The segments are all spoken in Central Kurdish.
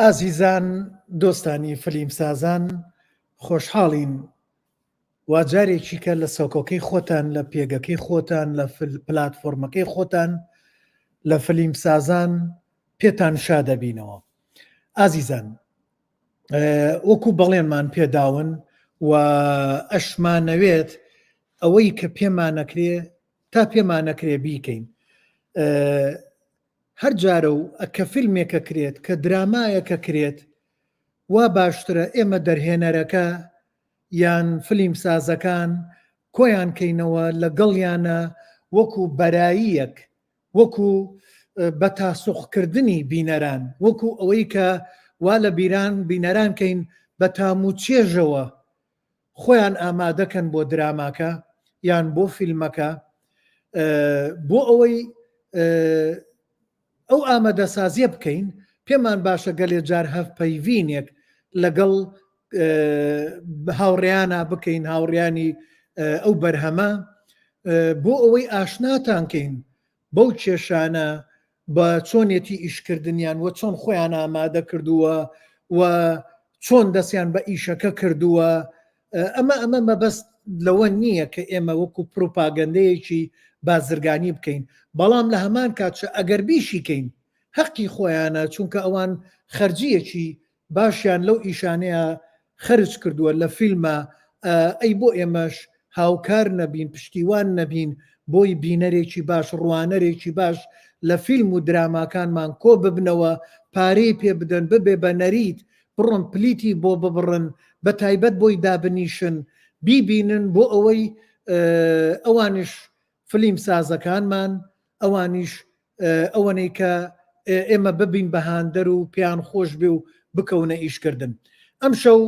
ئازیزان دۆستانی فلیمسازان خۆشحاڵین وا جارێکی کە لە سۆکۆکەی خۆتان لە پێگەکەی خۆتان لە پلاتفۆرمەکەی خۆتان لە فلیمسازان پێتان شا دەبینەوە. ئازیزان وەکو بەڵێنمان پێداون و ئەشمانەوێت ئەوەی کە پێمانەکرێ تا پێمانەکرێ بیکەین. هەر جارە و کە فیلمێکە کرێت کە درامایەکە کرێت وا باشترە ئێمە دەرهێنەرەکە یان فلیمسازەکان کۆیان کەینەوە لەگەڵیانە وەکو بەراییەک، وەکو بە تاسوخکردنی بینەران، وەکو ئەوەی کە وا لە بینەران کەین بە تاموچێژەوە خۆیان ئامادەکەن بۆ دراماکە یان بۆ فیلمەکە، بۆ ئەوەی ئەو ئامادەسازیە بکەین. پێمان باشە گەلێ جار هەفپەیڤینێک لەگەڵ هاوڕێیانە بکەین، هاوڕیانی ئەو بەرهەمە، بۆ ئەوەی ئاشناتانکەین بەو کێشانە بە چۆنێتی ئیشکردنیان و چۆن خۆیان ئامادە کردووە و چۆن دەستیان بە ئیشەکە کردووە. ئەمە مەبەست لەوە نییە کە ئێمە وەکو پروپاگەندەیەکی بازرگانی بکەین، بەڵام لە هەمان کاتشە ئەگەر بیشیکەین حەقی خۆیانە، چونکە ئەوان خەرجیەکی باشیان لەو ئیشانەیە خەرج کردووە لە فیلمە. ئەی بۆ ئێمەش هاوکار نەبین، پشتیوان نەبین بۆی بینەرێکی باش، ڕوانەرێکی باش لە فیلم و دراماکانمان کۆ ببنەوە، پارەی پێ بدەن، ببێ بە نەریت بڕۆن پلیتی بۆ ببڕن، بە تایبەت بۆی دابنیشن، بیبینن، بۆ ئەوەی ئەوانش فلیم سازەکانمان، ئەوانیش ئەوەنەی کە ئێمە ببین بەهاندەر و پێیان خۆش بێ و بکەونە ئیشکردن. ئەم شەو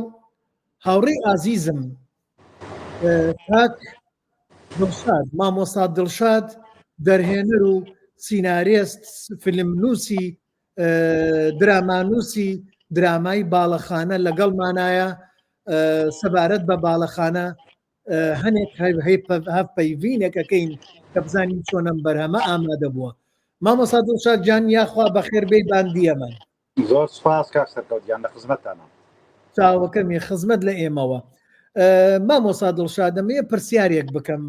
هاوڕێی ئازیزم کاک دڵشاد، مامۆستا دڵشاد، دەرهێنەر و سیناریست، فیلم نووسی، درامانووسی درامای باڵەخانە لەگەڵمانایە. سەبارەت بە باڵەخانە هەنێک هەفپەیڤینێکەکەین کە بزانین چۆنم بەرهەمە ئامادە بووە. مامۆستا دڵشاد جان، یاخوا بەخێر بێی باندیەمان. زۆر سپاس کاک سەرکەوتیان، لە خزمەتتانە. چاوەکەمی خزمەت لە ئێمەوە. مامۆستا دڵشاد، دەمەوێت پرسیارێک بکەم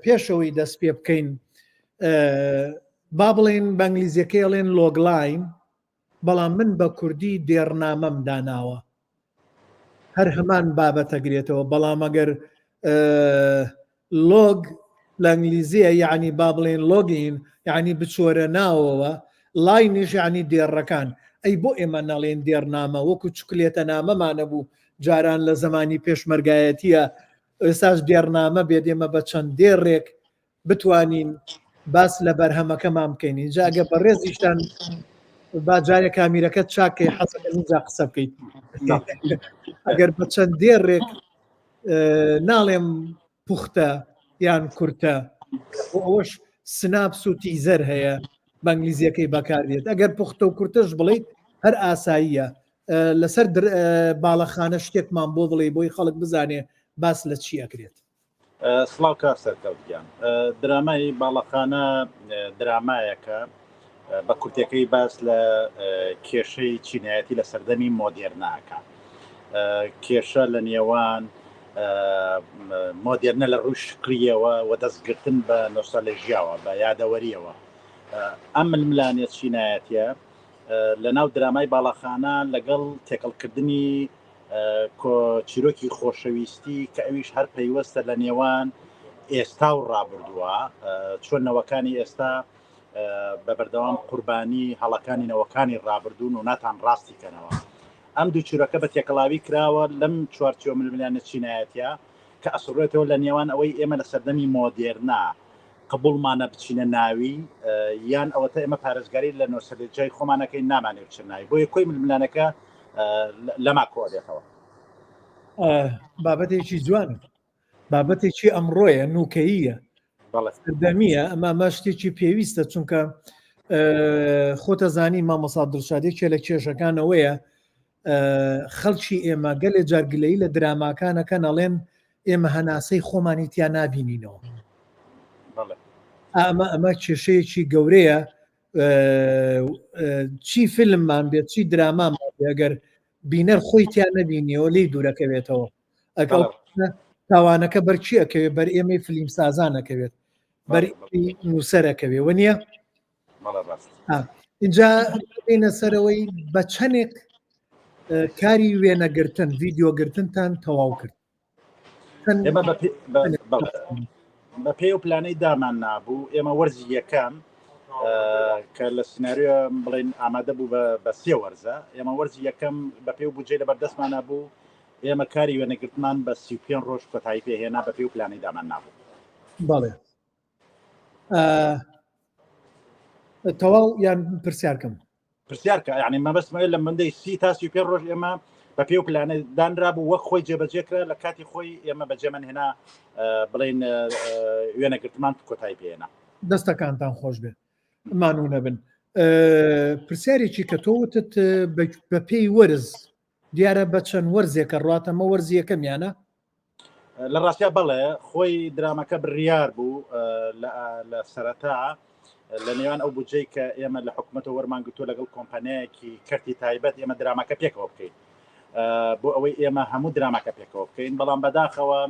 پێشەوەی دەست پێ بکەین. با بڵێن بە ئەنگلیزیەکەی ئەڵێن لۆگلاین، بەڵام من بە کوردی دێڕنامەم داناوە. هەر هەمان بابەتەگرێتەوە، بەڵام ئەگەر لۆگ لە ئەنگلیزیە یعنی با بڵێن لۆگین یعنی بچۆرە ناوەوە، لاینش یعنی دێڕەکان. ئەی بۆ ئێمە نەڵێن دێڕنامە، وەکو چکلێتە نامەمانە بوو جاران لە زمانی پێشمەرگایەتیە، ئێستاش دێڕنامە بێت، ئێمە بە چەند دێڕێک بتوانین باس لە بەرهەمەکەمان بکەین. اینجا ئەگە بە ڕێزیشتان با جارێک کامیرەکەت چاکەی حەسەکە اینجا قسە بکەیت. ئەگەر بە چەند دێڕێک ناڵێم پوختە یان کورتە، ئەوەش سناپس و تیزەر هەیە بە ئەنگلیزیەکەی بەکاردێت. ئەگەر پوختە و کورتەش بڵیت هەر ئاساییە. لەسەر باڵەخانە شتێکمان بۆ بڵێ بۆی خەڵک بزانێ باس لە چی ئەکرێت. سڵاو کاک سەرکەوتیان، درامای باڵەخانە درامایەکە بە کورتەکەی باس لە کێشەی چینایەتی لە سەردەمی مۆدێرناکە، کێشە لە نێوان مۆدێرنە لە ڕووی شکریەوە و دەستگرتن بە نۆستالژیاوە، بە یادەوەریەوە. ئەم ململانێت چینایەتیە لە ناو درامای باڵەخانە لەگەڵ تێکەڵکردنی چیرۆکی خۆشەویستی کە ئەویش هەر پەیوەستە لە نێوان ئێستا و ڕابردووە، چۆن نەوەکانی ئێستا بە بەردەوام قوربانی هەڵەکانی نەوەکانی ڕابردوون و ناتان ڕاستیکەنەوە. ئەم دوو چیرۆکە بە تێکەڵاوی کراوە لەم چوارچێوە ململانێت چینایەتیە کە ئەسڕێتەوە لە نێوان ئەوەی ئێمە لە سەردەمی مۆدێرنا قبولمانە بچینە ناوی، یان ئەوەتە ئێمە پارێزگاری لە نۆستالژیای خۆمانەکەی نامانێ بچین ناوی. بۆ یەکۆی ململانەکە لەما کۆدێتەوە. بابەتێکی جوانە، بابەتێکی ئەمڕۆیە، نوکەییە، سەردەمیە. ئەمە مەشتێکی پێویستە، چونکە خۆتە زانی مامۆستا دڵشادێکێ لە کێشەکانەوەیە خەڵکی ئێمە گەلێ جارگلەیی لە دراماکانەکە نەڵێن ئێمە هەناسەی خۆمانی تیا نابینینەوە. ئەمە کێشەیەکی گەورەیە چی فیلممان بێت چی درامامان ئەگەر بینەر خۆی تیان نەبینیەوە لی دوورەکەوێتەوە ئەگەڵ تاوانەکە بەرچی ئەەکەوێت بەر ئێمەی فلیم سازانەکەوێت بەری نووسەرەکەوێ وە نییە اینجا بینە سەرەوەی بە چەندێک کاری وێنەگرتن ڤیددیۆگرتنتان تەواو کرد بە پێی و پلانەی دامان نابوو ئێمە وەرزی یەکەم کە لە سناریۆ بڵین ئامادە بوو بە سێ وەرزە ئێمە وەرزی یەکەم بە پێی و بودجێ لە بەردەستمانە بوو ئێمە کاری وێنەگرتمان بە 35 ڕۆژ کۆتایی پێهێنا بە پێی و پلانەی دامان نابوو بەڵێ تەواو یان پرسیارکەم پرسیارکە یعنی مەبەستمە لە مندەی 30 تا 35 ڕۆژ ئێمە بە پێی و پلانە دانرا بوو وەک خۆی جێبەجێکرا لە کاتی خۆی ئێمە بەجێمەن هێنا بڵین وێنەگرتمان کۆتایی پێهێنا دەستەکانتان خۆش بێت مانوو نەبن پرسیارێکی کە تۆوتت بە پێی وەرز دیارە بە چەند وەرزێکە ڕاتەمە وەرزی یەکەمیانە لە ڕاستیا بەڵێ خۆی درامەکە بڕیار بوو لە سەرەتا لە نێوان ئەو بودجەی کە ئێمە لە حکوومەتە وەرمانگرتووە لەگەڵ کۆمپانیایەکی کەرتی تایبەت ئێمە درامەکە پێکەوە بکەین بۆ ئەوەی ئێمە هەموو درامەکە پێکەوە بکەین بەڵام بەداخەوە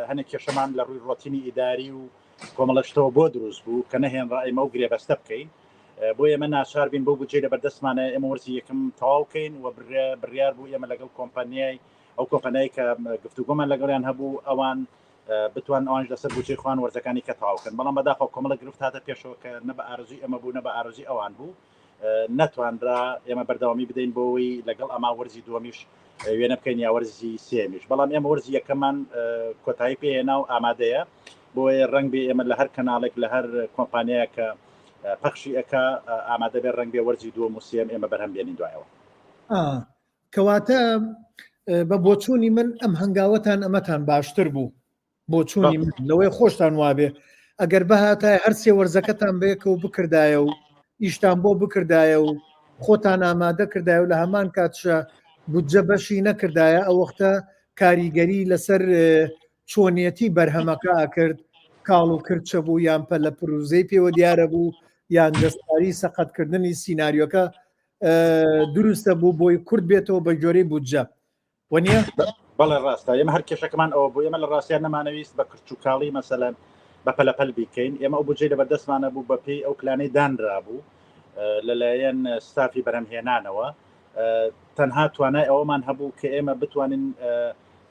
هەنێک کێشەمان لە ڕووی ڕۆتینی ئیداری و کۆمەڵەشتەوە بۆ دروست بوو کە نەهێنرا ئێمە و گرێبەستە بکەین بۆ ئێمە ناچار بین بۆ بودجێ لە بەردەستمانە ئێمە وەرزی یەکەم تەواو بکەین و بڕیار بوو ئێمە لەگەڵ کۆمپانیای ئەو کۆمپانیایی کە گفتوگۆمان لەگەڵیان هەبوو ئەوان بتوان ئەوانش لەسەر بودجێ خوان وەرزەکانی کە تەواوکەن بەڵام بەداخەوە کۆمەڵە گرفت هاتە پێشەوە کە نە بە ئارزوی ئەمە بوو نە بە ئارزوی ئەوان بوو نەتوانرا ئێمە بەردەوامی بدەین بۆەوەی لەگەڵ ئەما وەرزی دووەمیش وێنە بکەین یا وەرزی سێمیش بەڵام ئێمە وەرزی یەکەمان کۆتایی پێهێنا و ئامادەیە بۆیە ڕەنگ بێ ئێمە لە هەر کەناڵێک لە هەر کۆمپانیایە کە پەخشی ئەکا ئامادە بێ ڕەنگ بێ وەرزی دووەم و سێم ئێمە بەرهەم بێنین دوایەوە کەواتە بە بۆچوونی من ئەم هەنگاوەتان ئەمەتان باشتر بوو بۆچوونی من لەوەی خۆشتان وابێ ئەگەر بەهاتە هەر سێ وەرزەکەتان بەیەکە و بکردایە و ئیشتان بۆ بکردایە و خۆتان ئامادە کردایە و لە هەمان کاتشە بودجە بەشی نەکردایە ئەو وەختە کاریگەری لەسەر چۆنیەتی بەرهەمەکە ئاکرد کاڵ و کرچە بوو یان پە لە پروزەی پێوە دیارە بوو یان دەستکاری سەقەتکردنی سیناریۆکە دروستە بوو بۆی کورد بێتەوە بە جۆرەی بودجە وەنیە؟ بەڵێ ڕاستە ئێمە هەر کێشەکەمان ئەوە بوو ئێمە لە ڕاستیان نەمانەویست بە کرچ و کاڵی مەسەلەن بە پەلەپەل بیکەین ئێمە ئەو بودجەی لە بەردەستمانە بوو بە پێی ئەو پلانەی دانرا بوو لەلایەن ستافی بەرهەمهێنانەوە تەنها توانای ئەوەمان هەبوو کە ئێمە بتوانین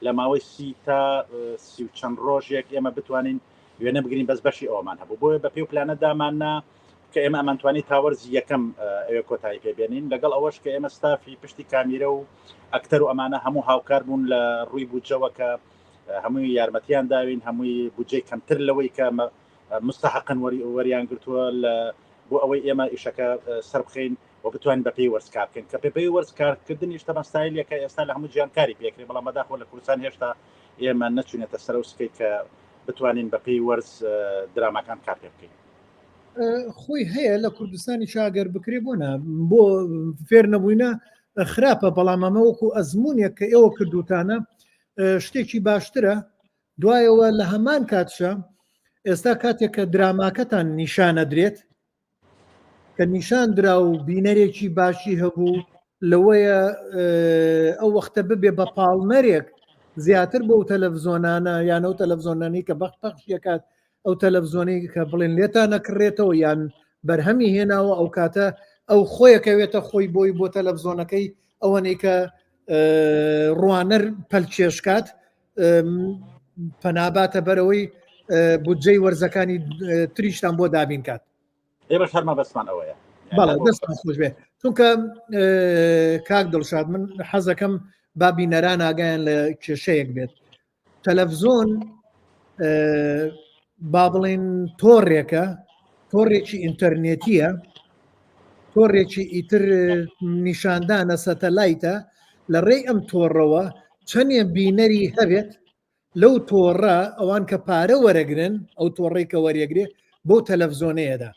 لە ماوەی 30 تا 30 چەند ڕۆژێک ئێمە بتوانین وێنە بگرین بەس بەشی ئەومان هەبوو بۆیە بە پێی و پلانە داماننا کە ئێمە ئەمانتوانی تاوەرزی یەکەم ئەوێ کۆتایی پێبێنین لەگەڵ ئەوەش کە ئێمە ستافی پشتی کامیرە و ئەکتەر و ئەمانە هەموو هاوکار بوون لە ڕووی بودجەوە کە هەمووی یارمەتیان داوین هەمووی بودجەی کەمتر لەوەی کە مستحقن وەریان گرتووە بۆ ئەوەی ئێمە ئیشەکە سەر بخەین و بتوانین بە پێی وەرز کار بکەین کە پێی وەرز کارکردنی شتە مەستایلەکە ئێستا لە هەموو جیان کاری پێکرێ بەڵام بەداخەوە لە کوردستان هێشتا ئێمە نەچوونێتە سەر و سکەی کە بتوانین بە پێی وەرز درامەکان کار پێ بکەین خۆی هەیە لە کوردستانی شاگەر بکرێ بۆ فێر نەبووینە خراپە بەڵام ئەمە وەکو ئەزمونێک کە ئێوە کردوتانە شتێکی باشترە دوایەوە لە هەمان کاتشە ئێستا کاتێک کە دراماکەتان نیشانە درێت کە نیشان درا و بینەرێکی باشی هەبوو لەوەیە ئەو وەختە ببێ بە پاڵنەرێک زیاتر بۆ تەلەڤزۆنانە یان ئەو تەلەڤزۆنانی کە بەخپەخشیەکات ئەو تەلەڤزۆنی کە بڵێن لێتان نەکڕێتەوە یان بەرهەمی هێناوە ئەو کاتە ئەو خۆیەکەوێتە خۆی بۆی بۆ تەلەڤزۆنەکەی ئەوەنەی کە ڕوانەر پەلکێشکات پەناباتە بەرەوەی بودجەی وەرزەکانی تریشتان بۆ دابین کات ئێمە شەرمە بەسمان ئەوەیە بەڵێ دەستمان خۆش بێ چونکە کاک دڵشاد من حەزەکەم با بینەران ئاگایان لە کێشەیەک بێت تەلەڤزۆن با بڵێن تۆڕێکە تۆڕێکی ئینتەرنێتیە تۆڕێکی ئیتر نیشاندانە سەتەلایتە لە ڕێی ئەم تۆڕەوە چەندێ بینەری هەبێت لەو تۆڕە ئەوان کە پارە وەرەگرن ئەو تۆڕێک کە وەرەگرێ بۆ تەلەڤزۆنەیەدا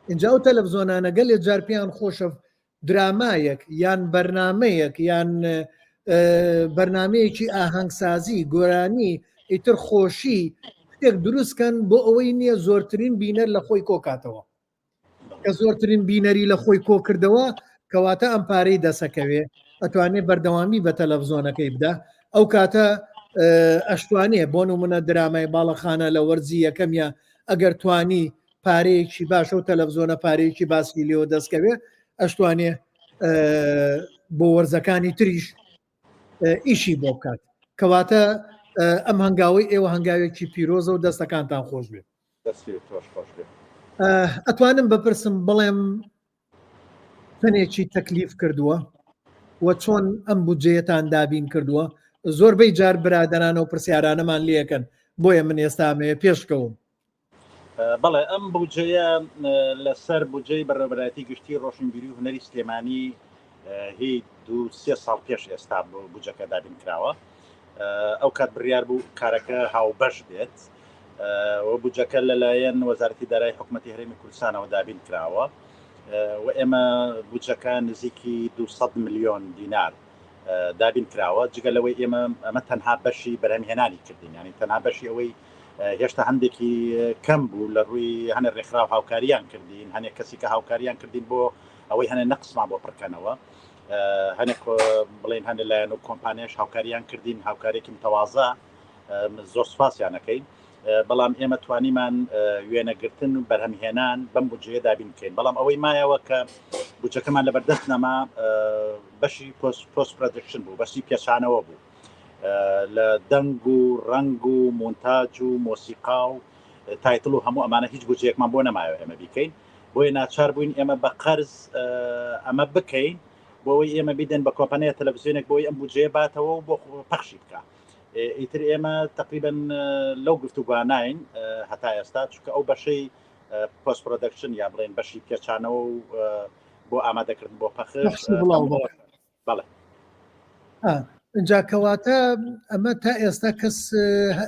اینجا ئەو تەلەڤزۆنانە گەلێ جارپیان خۆشە درامایەک یان بەرنامەیەک یان بەرنمەیەکی ئاهەنگسازی گۆرانی ئیتر خۆشی شتێک دروستکەن بۆ ئەوەی نییە زۆرترین بینەر لە خۆی کۆکاتەوە کە زۆرترین بینەری لە خۆی کۆ کردەوە کەواتە ئەم پارەی دەسەکەوێ ئەتوانێت بەردەوامی بە تەلەڤزۆنەکەی بدە ئەو کاتە ئەشتوانێ بۆ نمونە درامای باڵەخانە لە وەرزی یەکەمیە ئەگەر توانی پارەیەکی باشە و تەلەڤزۆنە پارەیەکی باسی لێەوە دەستکەوێ ئەشتوانێ بۆ وەرزەکانی تریش ئیشی بۆ بکات کەواتە ئەم هەنگاوی ئێوە هەنگاوێکی پیرۆزە و دەستەکانتان خۆش بێت ئەتوانم بپرسم بڵێم تەنێکی تەکلیف کردووە و چۆن ئەم بودجەیەتان دابین کردووە زۆربەی جار برادەرانە و پرسیارانەمان لێکن بۆیە من ئێستامەیە پێشکەوم بەڵێ ئەم بودجەیە لەسەر بودجەی بەڕێوەبەرایەتی گشتی ڕۆشنبیری و هونەری سلێمانی هی 2-3 ساڵ پێش ئێستا بودجەکە دابین کراوە ئەو کات بڕیار بوو کارەکە هاوبەش بێت و بودجەکە لەلایەن وەزارەتی دارایی حکوومەتی هەرێمی کوردستانەوە دابین کراوە و ئێمە بودجەکە نزیکی 200 ملیۆن دینار دابین کراوە جگە لەوەی ئەمە تەنها بەشی بەرهەمهێنانی کردین ینی تەنها بەشی ئەوەی هێشتا هەندێکی کەم بوو لە ڕووی هەنە ڕێکخراو هاوکاریان کردین هەنێک کەسی کە هاوکاریان کردین بۆ ئەوەی هەنە نەقسمان بۆ پڕکەنەوە هەنێک بڵێن هەندە لایەن و کۆمپانیاش هاوکاریان کردین هاوکارێکی متەوازە زۆر سوپاسیانەکەی بەڵام ئێمە توانیمان وێنەگرتن و بەرهەمهێنان بەم بودجەیە دابین بکەین بەڵام ئەوەی مایەوە کە بودجەکەمان لەبەردەست نەما بەشی پۆست پرۆدەکشن بوو بەشی پێشانەوە بوو لە دەنگ و ڕنگ و مۆنتاژ و مۆسیقا و تایتڵ و هەموو ئەمانە هیچ بودجەیەکمان بۆ نەمایەوە ئێمە بیکەین بۆیە ناچار بووین ئێمە بە قەرز ئەمە بکەین بۆەوەی ئێمە بیدەن بە کۆمپانیای تەلەڤیزیۆنێک بۆی ئەم بودجەیە باتەوە و بۆ پەخشی بکە ئیتر ئێمە تقریبا لەو گفتوگوانین هەتا ئێستا چونکە ئەو بەشەی پۆست پرۆدەکشن یا بڵێن بەشی پێچانەوە و بۆ ئامادەکردن بۆ پەخش بەڵێ اینجا کەواتە ئەمە تا ئێستا کەس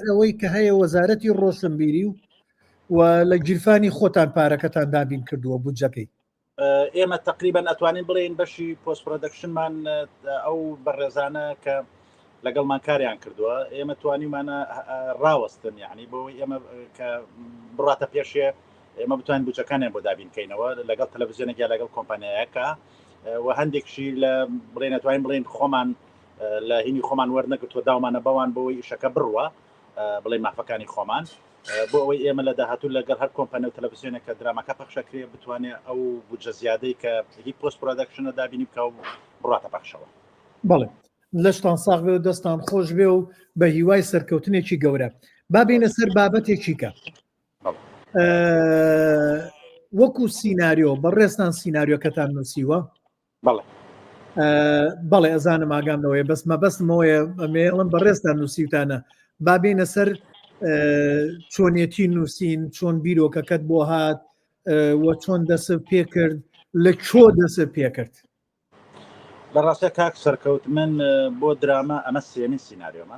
ئەوەی کە هەیە وەزارەتی ڕۆشنبیری و لە گیرفانی خۆتان پارەکەتان دابین کردووە بودجەکەی ئێمە تقریبا ئەتوانین بڵێن بەشی پۆست پرۆدەکشنمان ئەو بەڕێزانە کە لەگەڵمان کاریان کردووە ئێمە توانیمانە ڕاوەستن یعنی بۆی ئێمە کە بڕاتە پێشێ ئێمە بتوانین بودجەکانیان بۆ دابینکەینەوە لەگەڵ تەلەڤیزیۆنێک یا لەگەڵ کۆمپانیایەکە و هەندێکشی لە بڵێن ئەتوانین بڵێن خۆمان لە هینی خۆمان وەرنەگرتووە داوامانە بەوان بۆەوەی ئیشەکە بڕوە بڵێ مافەکانی خۆمان بۆ ئەوەی ئێمە لە داهاتوو لەگەڵ هەر کۆمپانیا و تەلەڤیزیۆنێک کە درامەکە پەخشەکرێ بتوانێت ئەو بودجە زیادەی کە هی پۆست پرۆدەکشنە دابینی بکە و بڕاتە پەخشەوە بەڵێ لەشتان ساغ بێ و دەستان خۆش بێ و بە هیوای سەرکەوتنێکی گەورە بابینە سەر بابەتێکی کە وەکو سیناریۆ بەڕێستان سیناریۆکەتان نووسیوە بەڵێ ئەزانم ئاگامەوەی بەس مەبەستمەوەیە ئەمێڵم بەڕێستان نووسیوتانە بابینە سەر چۆنیەتی نووسین چۆن بیرۆکەکەت بۆ هات و چۆن دەست پێ کرد لە کۆ دەست پێ کرد لە ڕاستە کاک سەرکەوت من بۆ دراما ئەمە سێمین سیناریۆمە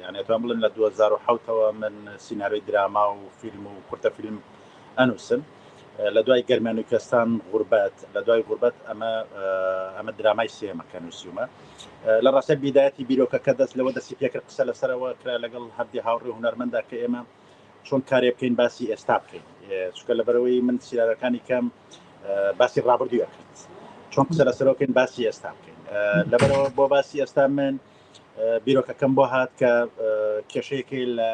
یانێتوان بڵێن لە 2007ەوە من سیناریۆی دراما و فیلم و کورتە فیلم ئەنووسم لە دوای گەرمانوکستان غوربەت لە دوای غوربەت ئەمە درامای سێمەکە نووسیومە لە ڕاستە بیدایەتی بیرۆکەکە دەست لەوە دەستی پێکرد قسە لەسەرەوە کرا لەگەڵ هەردی هاوڕێ هونەرمەندا کە ئێمە چۆن کارێ بکەین باسی ئێستا بکەین چونکە لەبەرەوەی من سیناریۆکانی کەم باسی ڕابردوویە کرد چۆن قسە لەسەرەوەکەین باسی ئێستا بکەین لەبەرەوە بۆ باسی ئێستا من بیرۆکەکەم بۆ هات کە کێشەیەکی لە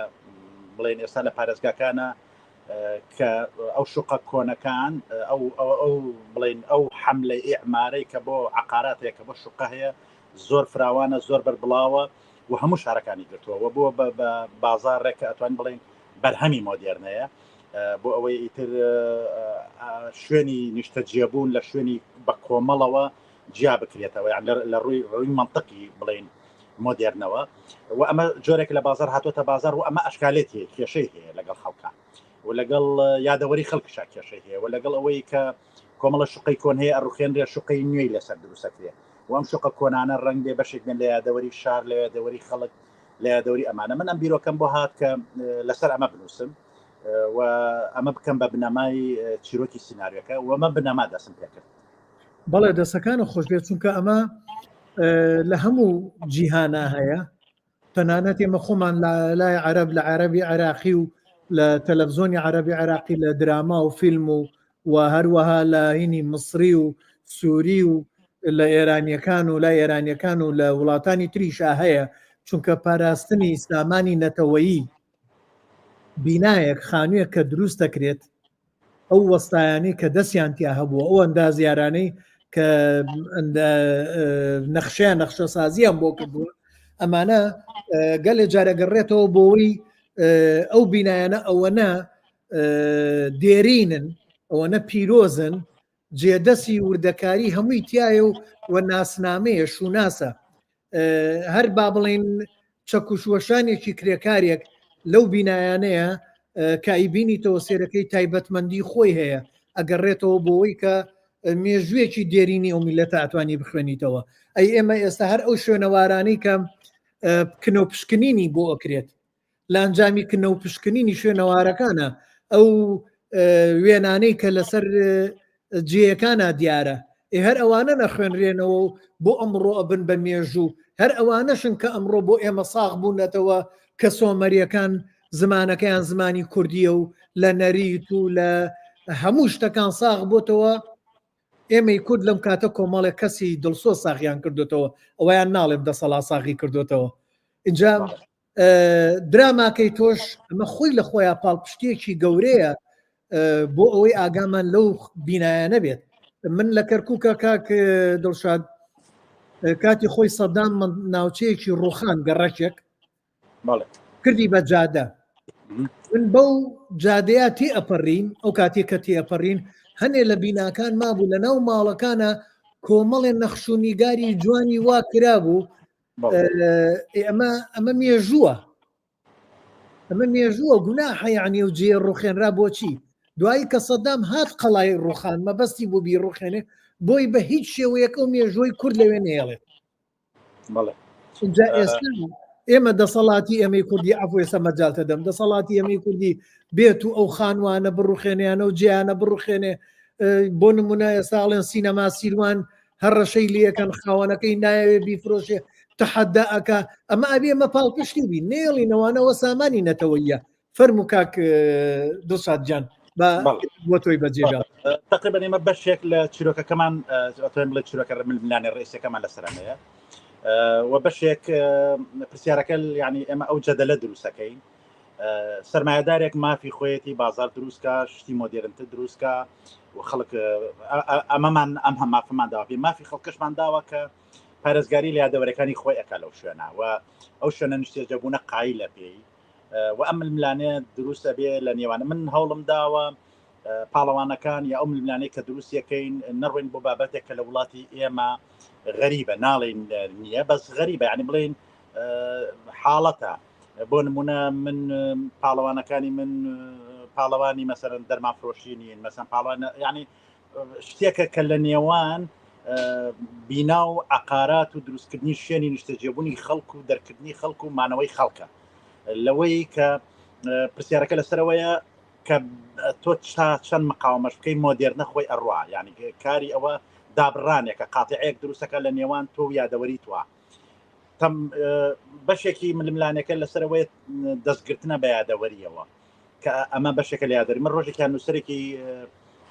بڵێن ئێستا لە پارێزگاکانە کە ئەو شوقە کۆنەکان ئەو بڵێن ئەو حملە ئیعمارەی کە بۆ عقاراتەیە کە بۆ شوقە هەیە زۆر فراوانە زۆر بەربڵاوە و هەموو شارەکانی گرتووە بۆ بە بازارڕێکە ئەتوان بڵێن بەرهەمی مۆدێرنەیە بۆ ئەوەی ئیتر شوێنی نیشتەجێبوون لە شوێنی بە کۆمەڵەوە جیا بکرێتەوە لە ڕووی منطقی بڵێن مۆدێرنەوە و ئەمە جۆرێک لە بازار هاتوۆتە بازار و ئەمە ئەشکالێتی کێشەی هەیە لەگەڵ خەڵکان و لەگەڵ یادەوەری خەڵکشا کێشەی هەیە و لەگەڵ ئەوەی کە کۆمەڵە شوقەی کۆن هەیە ئەڕوخێنرێ شوقەی نوێی لەسەر دروستەکرێ و ئەم شوقە کۆنانە ڕەنگ بێ بەشێک بێن لە یادەوەری شار لە یادەوەری خەڵک لە یادەوەری ئەمانە من ئەم بیرۆکەم بۆ هات کە لەسەر ئەمە بنووسم و ئەمە بکەم بە بنەمای چیرۆکی سیناریۆکە و ئەمە بنەما دەسم پێ کرد بەڵێ دەستەکانە خۆش بێت چونکە ئەمە لە هەموو جیهانە هەیە تەنانەت ئێمە خۆمان لای عەرەب لە عەرەبی عێراقی و لە تەلەڤزۆنی عەرەبی عێراقی لە دراما و فیلم و و هەروەها لە هینی مصری و سووری و لە ئێرانیەکان و لای ئێرانیەکان و لە وڵاتانی تریشا هەیە، چونکە پاراستنی سامانی نەتەوەیی بینایەک خانوویە کە دروست دەکرێت ئەو وەستایانی کە دەستیان تیا هەبووە ئەو ئەندازیارانەی کە نەخشە سازیان بۆ کردووە ئەمانە گەلێ جارەگەڕێتەوە بۆەوەی ئەو بینایانە ئەوەنە دێرینن ئەوەنە پیرۆزن جێدەسی وردەکاری هەمووی تایە و ناسنامەیە شوناسە هەر با بڵێن چەکوشوەشانێکی کرێکارێک لەو بینایانەیە کایبینیتەوە سێرەکەی تایبەتمەندی خۆی هەیە ئەگەڕێتەوە بۆەوەی کە مێژوویەکی دێرینی ئەو میلەتە ئەتوانی بخوێنیتەوە ئەی ئێمە ئێستا هەر ئەو شوێنەوارانەی کە کنەو پشکنینی بۆ ئەکرێت لە ئەنجامی کنەو پشکنینی شوێنەوارەکانە ئەو وێنانەی کە لەسەر جێیەکانە دیارە هەر ئەوانە نەخوێنرێنەوە بۆ ئەمڕۆ ئەبن بە مێژوو هەر ئەوانەشن کە ئەمڕۆ بۆ ئێمە ساغ بوونەتەوە کە سۆمەریەکان زمانەکەیان زمانی کوردیە و لە نەریت و لە هەموو شتەکان ساغ بۆتەوە ئێمەی کورد لەم کاتە کۆمەڵێک کەسی دڵسۆ ساغیان کردوتەوە ئەویان ناڵێم دەسەڵا ساغی کردوتەوە اینجا دراماکەی تۆش ئەمە خۆی لە خۆیان پاڵپشتێکی گەورەیە بۆ ئەوەی ئاگامان لەو بینایانە بێت من لە کەرکووکە کاک دڵشاد کاتی خۆی سەدام ناوچەیەکی ڕوخان گەڕەکێک کردی بە جادە من بەو جادەیە تێ ئەپەڕین ئەو کاتێک کە تێ ئەپەڕین هەنێ لە بیناکان مابوو لە ناو ماڵەکانە کۆمەڵێن نەخشونیگاری جوانی وا کرابوو ئەمە مێژووە گوناحە یعنی و جێ ڕوخێنرا بۆچی دوایی کە سەدام هات قەڵای ڕوخان مەبەستی بۆ بی ڕوخێنێ بۆی بە هیچ شێوەیەک ئەو مێژۆی کورد لەوێ نێڵێت اینجا ئێستا ئێمە دەسەڵاتی ئەمەی کوردی ئەفۆی سەمەجالتە دەم دەسەڵاتی ئەمەی کوردی بێت و ئەو خانوانە بڕوخێنیانە و جیانە بڕوخێنێ بۆ نمونە ئێستاڵێن سینەما سیروان هەر ڕەشەی لەکەن خاوەنەکەی نایەوێ بیفرۆشێ تەحەدا ئەکا ئەمە ئەبێ ئەمە پاڵپشتی بی نێڵینەوانەوە سامانی نەتەوەیە فەرموو کاک دڵشاد جان بۆ تۆی بەجێگا تقریبا ئێمە بەشێک لە چیرۆکەکەمان بڵێ چیرۆکە ململانی ڕێسەکەمان لەسەرەمەیە و بەشێک پرسیارەکە ینی ئێمە ئەو جەدەلە دروستەکەین سەرمایه‌دارێک مافی خۆیەتی بازار دروستکە شتی مۆدێرنتر دروستکە و خەڵک ئەمەمان ئەم هەم مافمان داوا پێ مافی خەڵکەشمان داوە کە پارێزگاری لە یادەوەرەکانی خۆی ئەکا لەو شوێنە و ئەو شوێنە نیشتێجەبوونە قای لە پێی و ئەم ململانەیە دروستە بێ لە نێوانە من هەوڵم داوە پاڵەوانەکان یا ئەو ململانەی کە دروستیەکەین نەڕوین بۆ بابەتێک کە لە وڵاتی ئێمە غەریبە ناڵێن نییە بەس غەریبە ینی بڵێن حاڵەتە بۆ نمونە من پاڵەوانەکانی من پاڵەوانی مەسەرەن دەرمان فرۆشینین مەسەن پاڵوانە ینی شتێکە کە لە نێوان بینا و عقارات و دروستکردنی شوێنی نیشتەجێبوونی خەڵک و دەرکردنی خەڵک و مانەوەی خەڵکە لەوەی کە پرسیارەکە لەسەرەوەیە کە تۆ چەند مقاومەش بکەی مۆدێرنە خۆی ئەڕوا ینی کاری ئەوە دابڕانێکە قاتعەیەک دروستەکە لە نێوان تۆ و یادەوەری توە بەشێکی ململانەکە لەسەرەوەی دەستگرتنە بە یادەوەریەوە کە ئەمە بەشێکە لە یادەوەری من ڕۆژێکیان نووسەرێکی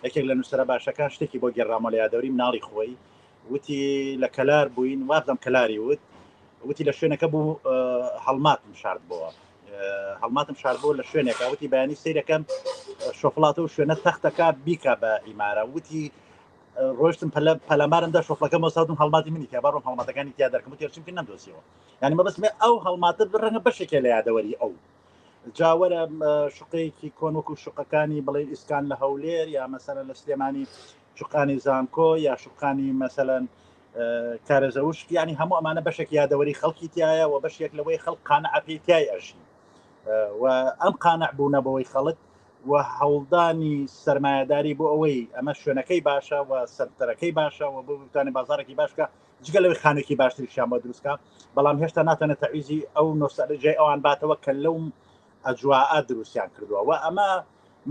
یەکێک لە نووسەرە باشەکە شتێکی بۆ گێڕامە لە یادەوەری مناڵی خۆی وتی لە کەلار بووین وابزەم کەلاری وتی لە شوێنەکە بوو هەڵماتم شارد بووە هەڵماتم شارد بوو لە شوێنێکە وتی بەیانی سیرەکەم شۆفڵاتە و شوێنە تەختەکە بیکە بە ئیمارە وتی ڕۆشتم پەلەمارمدا شۆفڵەکەم وەسادم هەڵماتی منی کە باڕۆم هەڵماتەکانی تیا دەرکەم تێرچم پێ نەمدۆسیەوە ینی مەبەستمێ ئەو هەڵماتە ڕەنگە بەشێکە لە یادەوەری ئەو جاوەرە شقەیەکی کۆن وەکو شقەکانی بڵێ ئیسکان لە هەولێر یا مەسەلەن لە سلێمانی شقانی زانکۆ یا شقانی مەسەلەن کارەزەوشک ینی هەموو ئەمانە بەشێک یادەوەری خەڵکی تایە و بەشێک لەوەی خەڵک قانەعەتی تای ئەژین و ئەم قانەع بوونە بەوەی خەڵک و هەوڵدانی سەرمایه‌داری بۆ ئەوەی ئەمە شوێنەکەی باشە و سەرەکەی باشە و بۆ بتوانێت بازارێکی باشکە جگە لەوەی خانێکی باشتریشان بۆ دروستکە بەڵام هێشتا ناتوانێت تەعویزی ئەو نۆستەلژیای ئەوان باتەوە کە لەو ئەجواء دروستیان کردووە و ئەمە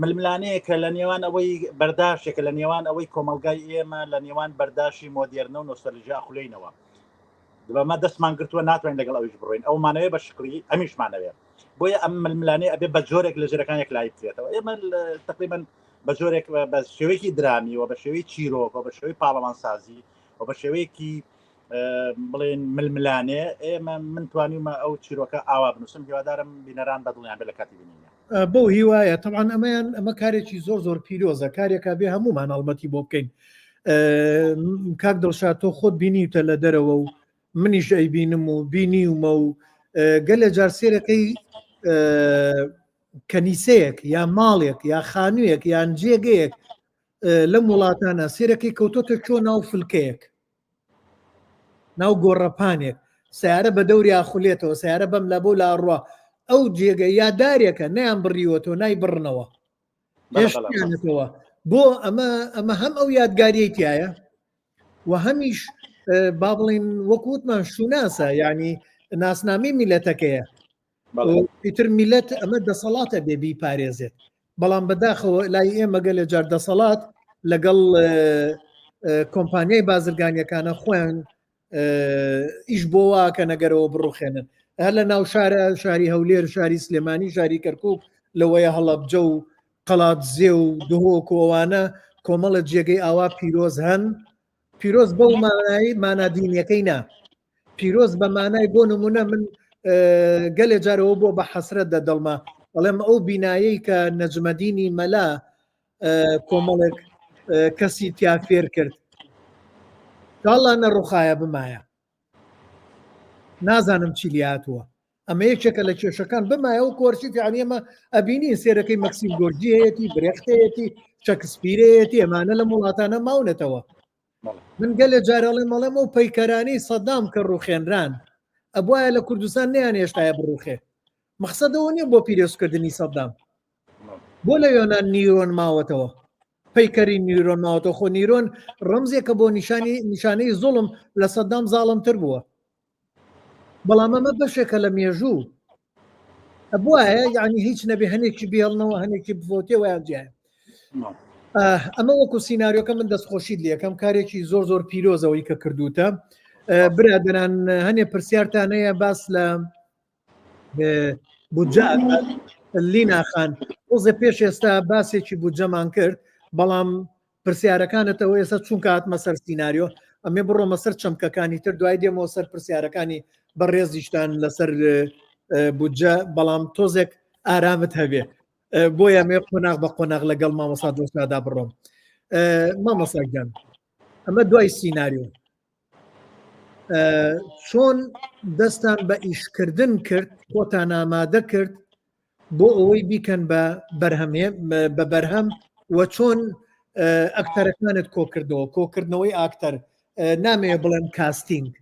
ململانەیە کە لە نێوان ئەوەی بەرداشتێکە لە نێوان ئەوەی کۆمەلگای ئێمە لە نێوان بەرداشی مۆدێرنە و نۆستەلژیا خولینەوە بەمە دەستمان گرتووە ناتوانین لەگەڵ ئەویش بڕۆین ئەومانەوەی بە شکلی ئەمیشمانەوێت بۆیە ئەم ململانەیە ئەبێ بە جۆرێک لە ژێرەکان یەک لای بکرێتەوە ئێمە تقریبا بە جۆرێک بە شێوەیەکی درامی و بە شێوەی چیرۆک و بە شێوەی پاڵەوانسازی و بە شێوەیەکی بڵێن ململانێ ئێمە من توانیمە ئەو چیرۆکە ئاوا بنووسم هیوادارم بینەران بەدڵیان بێ لە کاتی بینینە بۆ هیوایە طبعاً ئەمە کارێکی زۆر پیرۆزە کارێکا بێ هەمومان هەڵمەتی بۆ بکەین کاک دڵشاد تۆ خۆت بینیتە لە دەرەوە و منیش ئەیبینم و بینیومە و گەلە جار سێرەکەی کەنیسەیەک یا ماڵێک یا خانوویەک یان جێگەیەک لەم وڵاتانە سێرەکەی کەوتۆتە چۆ ناو فلکەیەک ناو گۆڕەپانێک سیارە بە دەوری ئاخولێتەوە سیارە بەم لە بۆ لاڕوا ئەو جێگە یادارێکە نەیان بڕیوەتەوە نای بڕنەوە هێشتیانەتەوە بۆ ئەمە هەم ئەو یادگاریەی تایە و هەمیش با بڵین وەکووتمان شوناسە یعنی ناسنامی میلەتەکەیە ئیتر میلەت ئەمە دەسەڵاتە بێبی پارێزێت بەڵام بەداخەوە لای ئێمەگە لە جار دەسەڵات لەگەڵ کۆمپانیای بازرگانیەکانە خۆیان ئیش بۆ واکە نەگەرەوە بڕوخێنن هەر لە ناو شاری هەولێر شاری سلێمانی شاری کەرکوب لەوەیە هەڵەبجە و قەڵات زێ و دهۆک و ئەوانە کۆمەڵە جێگەی ئاوا پیرۆز هەن پیرۆز بەو مانایی مانادینیەکەی نا پیرۆز بە مانای بۆ نمونە من گەلێ جارەوە بۆ بە حەسرەت دەدڵما بەڵێم ئەو بینایی کە نەجمەدینی مەلا کۆمەڵێک کەسی تیا فێر کرد داڵا نەڕوخایە بمایە نازانم چی لیاتوە ئەمە یەکێکە لە کێشەکان بمایە و کۆرسی فیعنیەمە ئەبینی سێرەکەی مەکسیم گۆرجی هەیەی برێختەیەتی شەکسپیرەیەتی ئەمانە لە وڵاتانە ماونێتەوە من گەلێ جارەڵێ مەڵێم و پەیکەرانی سەدام کە ڕوخێنران ئەبواە لە کوردستان نیان هێشتایە بڕوخێ مەخسەدەوە نییە بۆ پیرۆزکردنی سەدام بۆ لە یۆنان نیرۆن ماوەتەوە پەیکەری نیرۆن ماوەتەوە خۆ نیرۆن ڕەمزێکە بۆ نیشانەی زوڵم لە سەدام زاڵمتر بووە بەڵام ئەمە بەشێکە لە مێژوو ئەبواە یعنی هیچ نەبێ هەنێکی بێڵنەوە هەنێکی بفۆتێوەیان جیایە ئەمە وەکو سینناریۆکە من دەستخۆشید لەکەم کارێکی زۆر پیرۆزەوەی کە کردوتە برادران هەنێ پرسیارتانەیە باس لە بودجە لیناخان ئۆزە پێش ئێستا باسێکی بودجەمان کرد بەڵام پرسیارەکانتەوە ئێستا چونکە هاتمە سەر سینناریۆ ئەمێ بڕۆمە سەر چەمکەکانی تر دوای دێمەوە سەر پرسیارەکانی بەڕێزیشتان لەسەر بودجە بەڵام تۆزێک ئارامت هەبێ بۆیە مێ قۆناغ بە قۆناغ لەگەڵ مامۆستا دۆستادا بڕۆم مامۆساگیان ئەمە دوای سینناریۆ چۆن دەستان بە ئیشکردن کرد خۆتان ئامادە کرد بۆ ئەوەی بیکەن بە بەرهەم و چۆن ئەکتەرەکانت کۆکردەوە کۆکردنەوەی ئاکتەر نامەیە بڵێن کاستینگ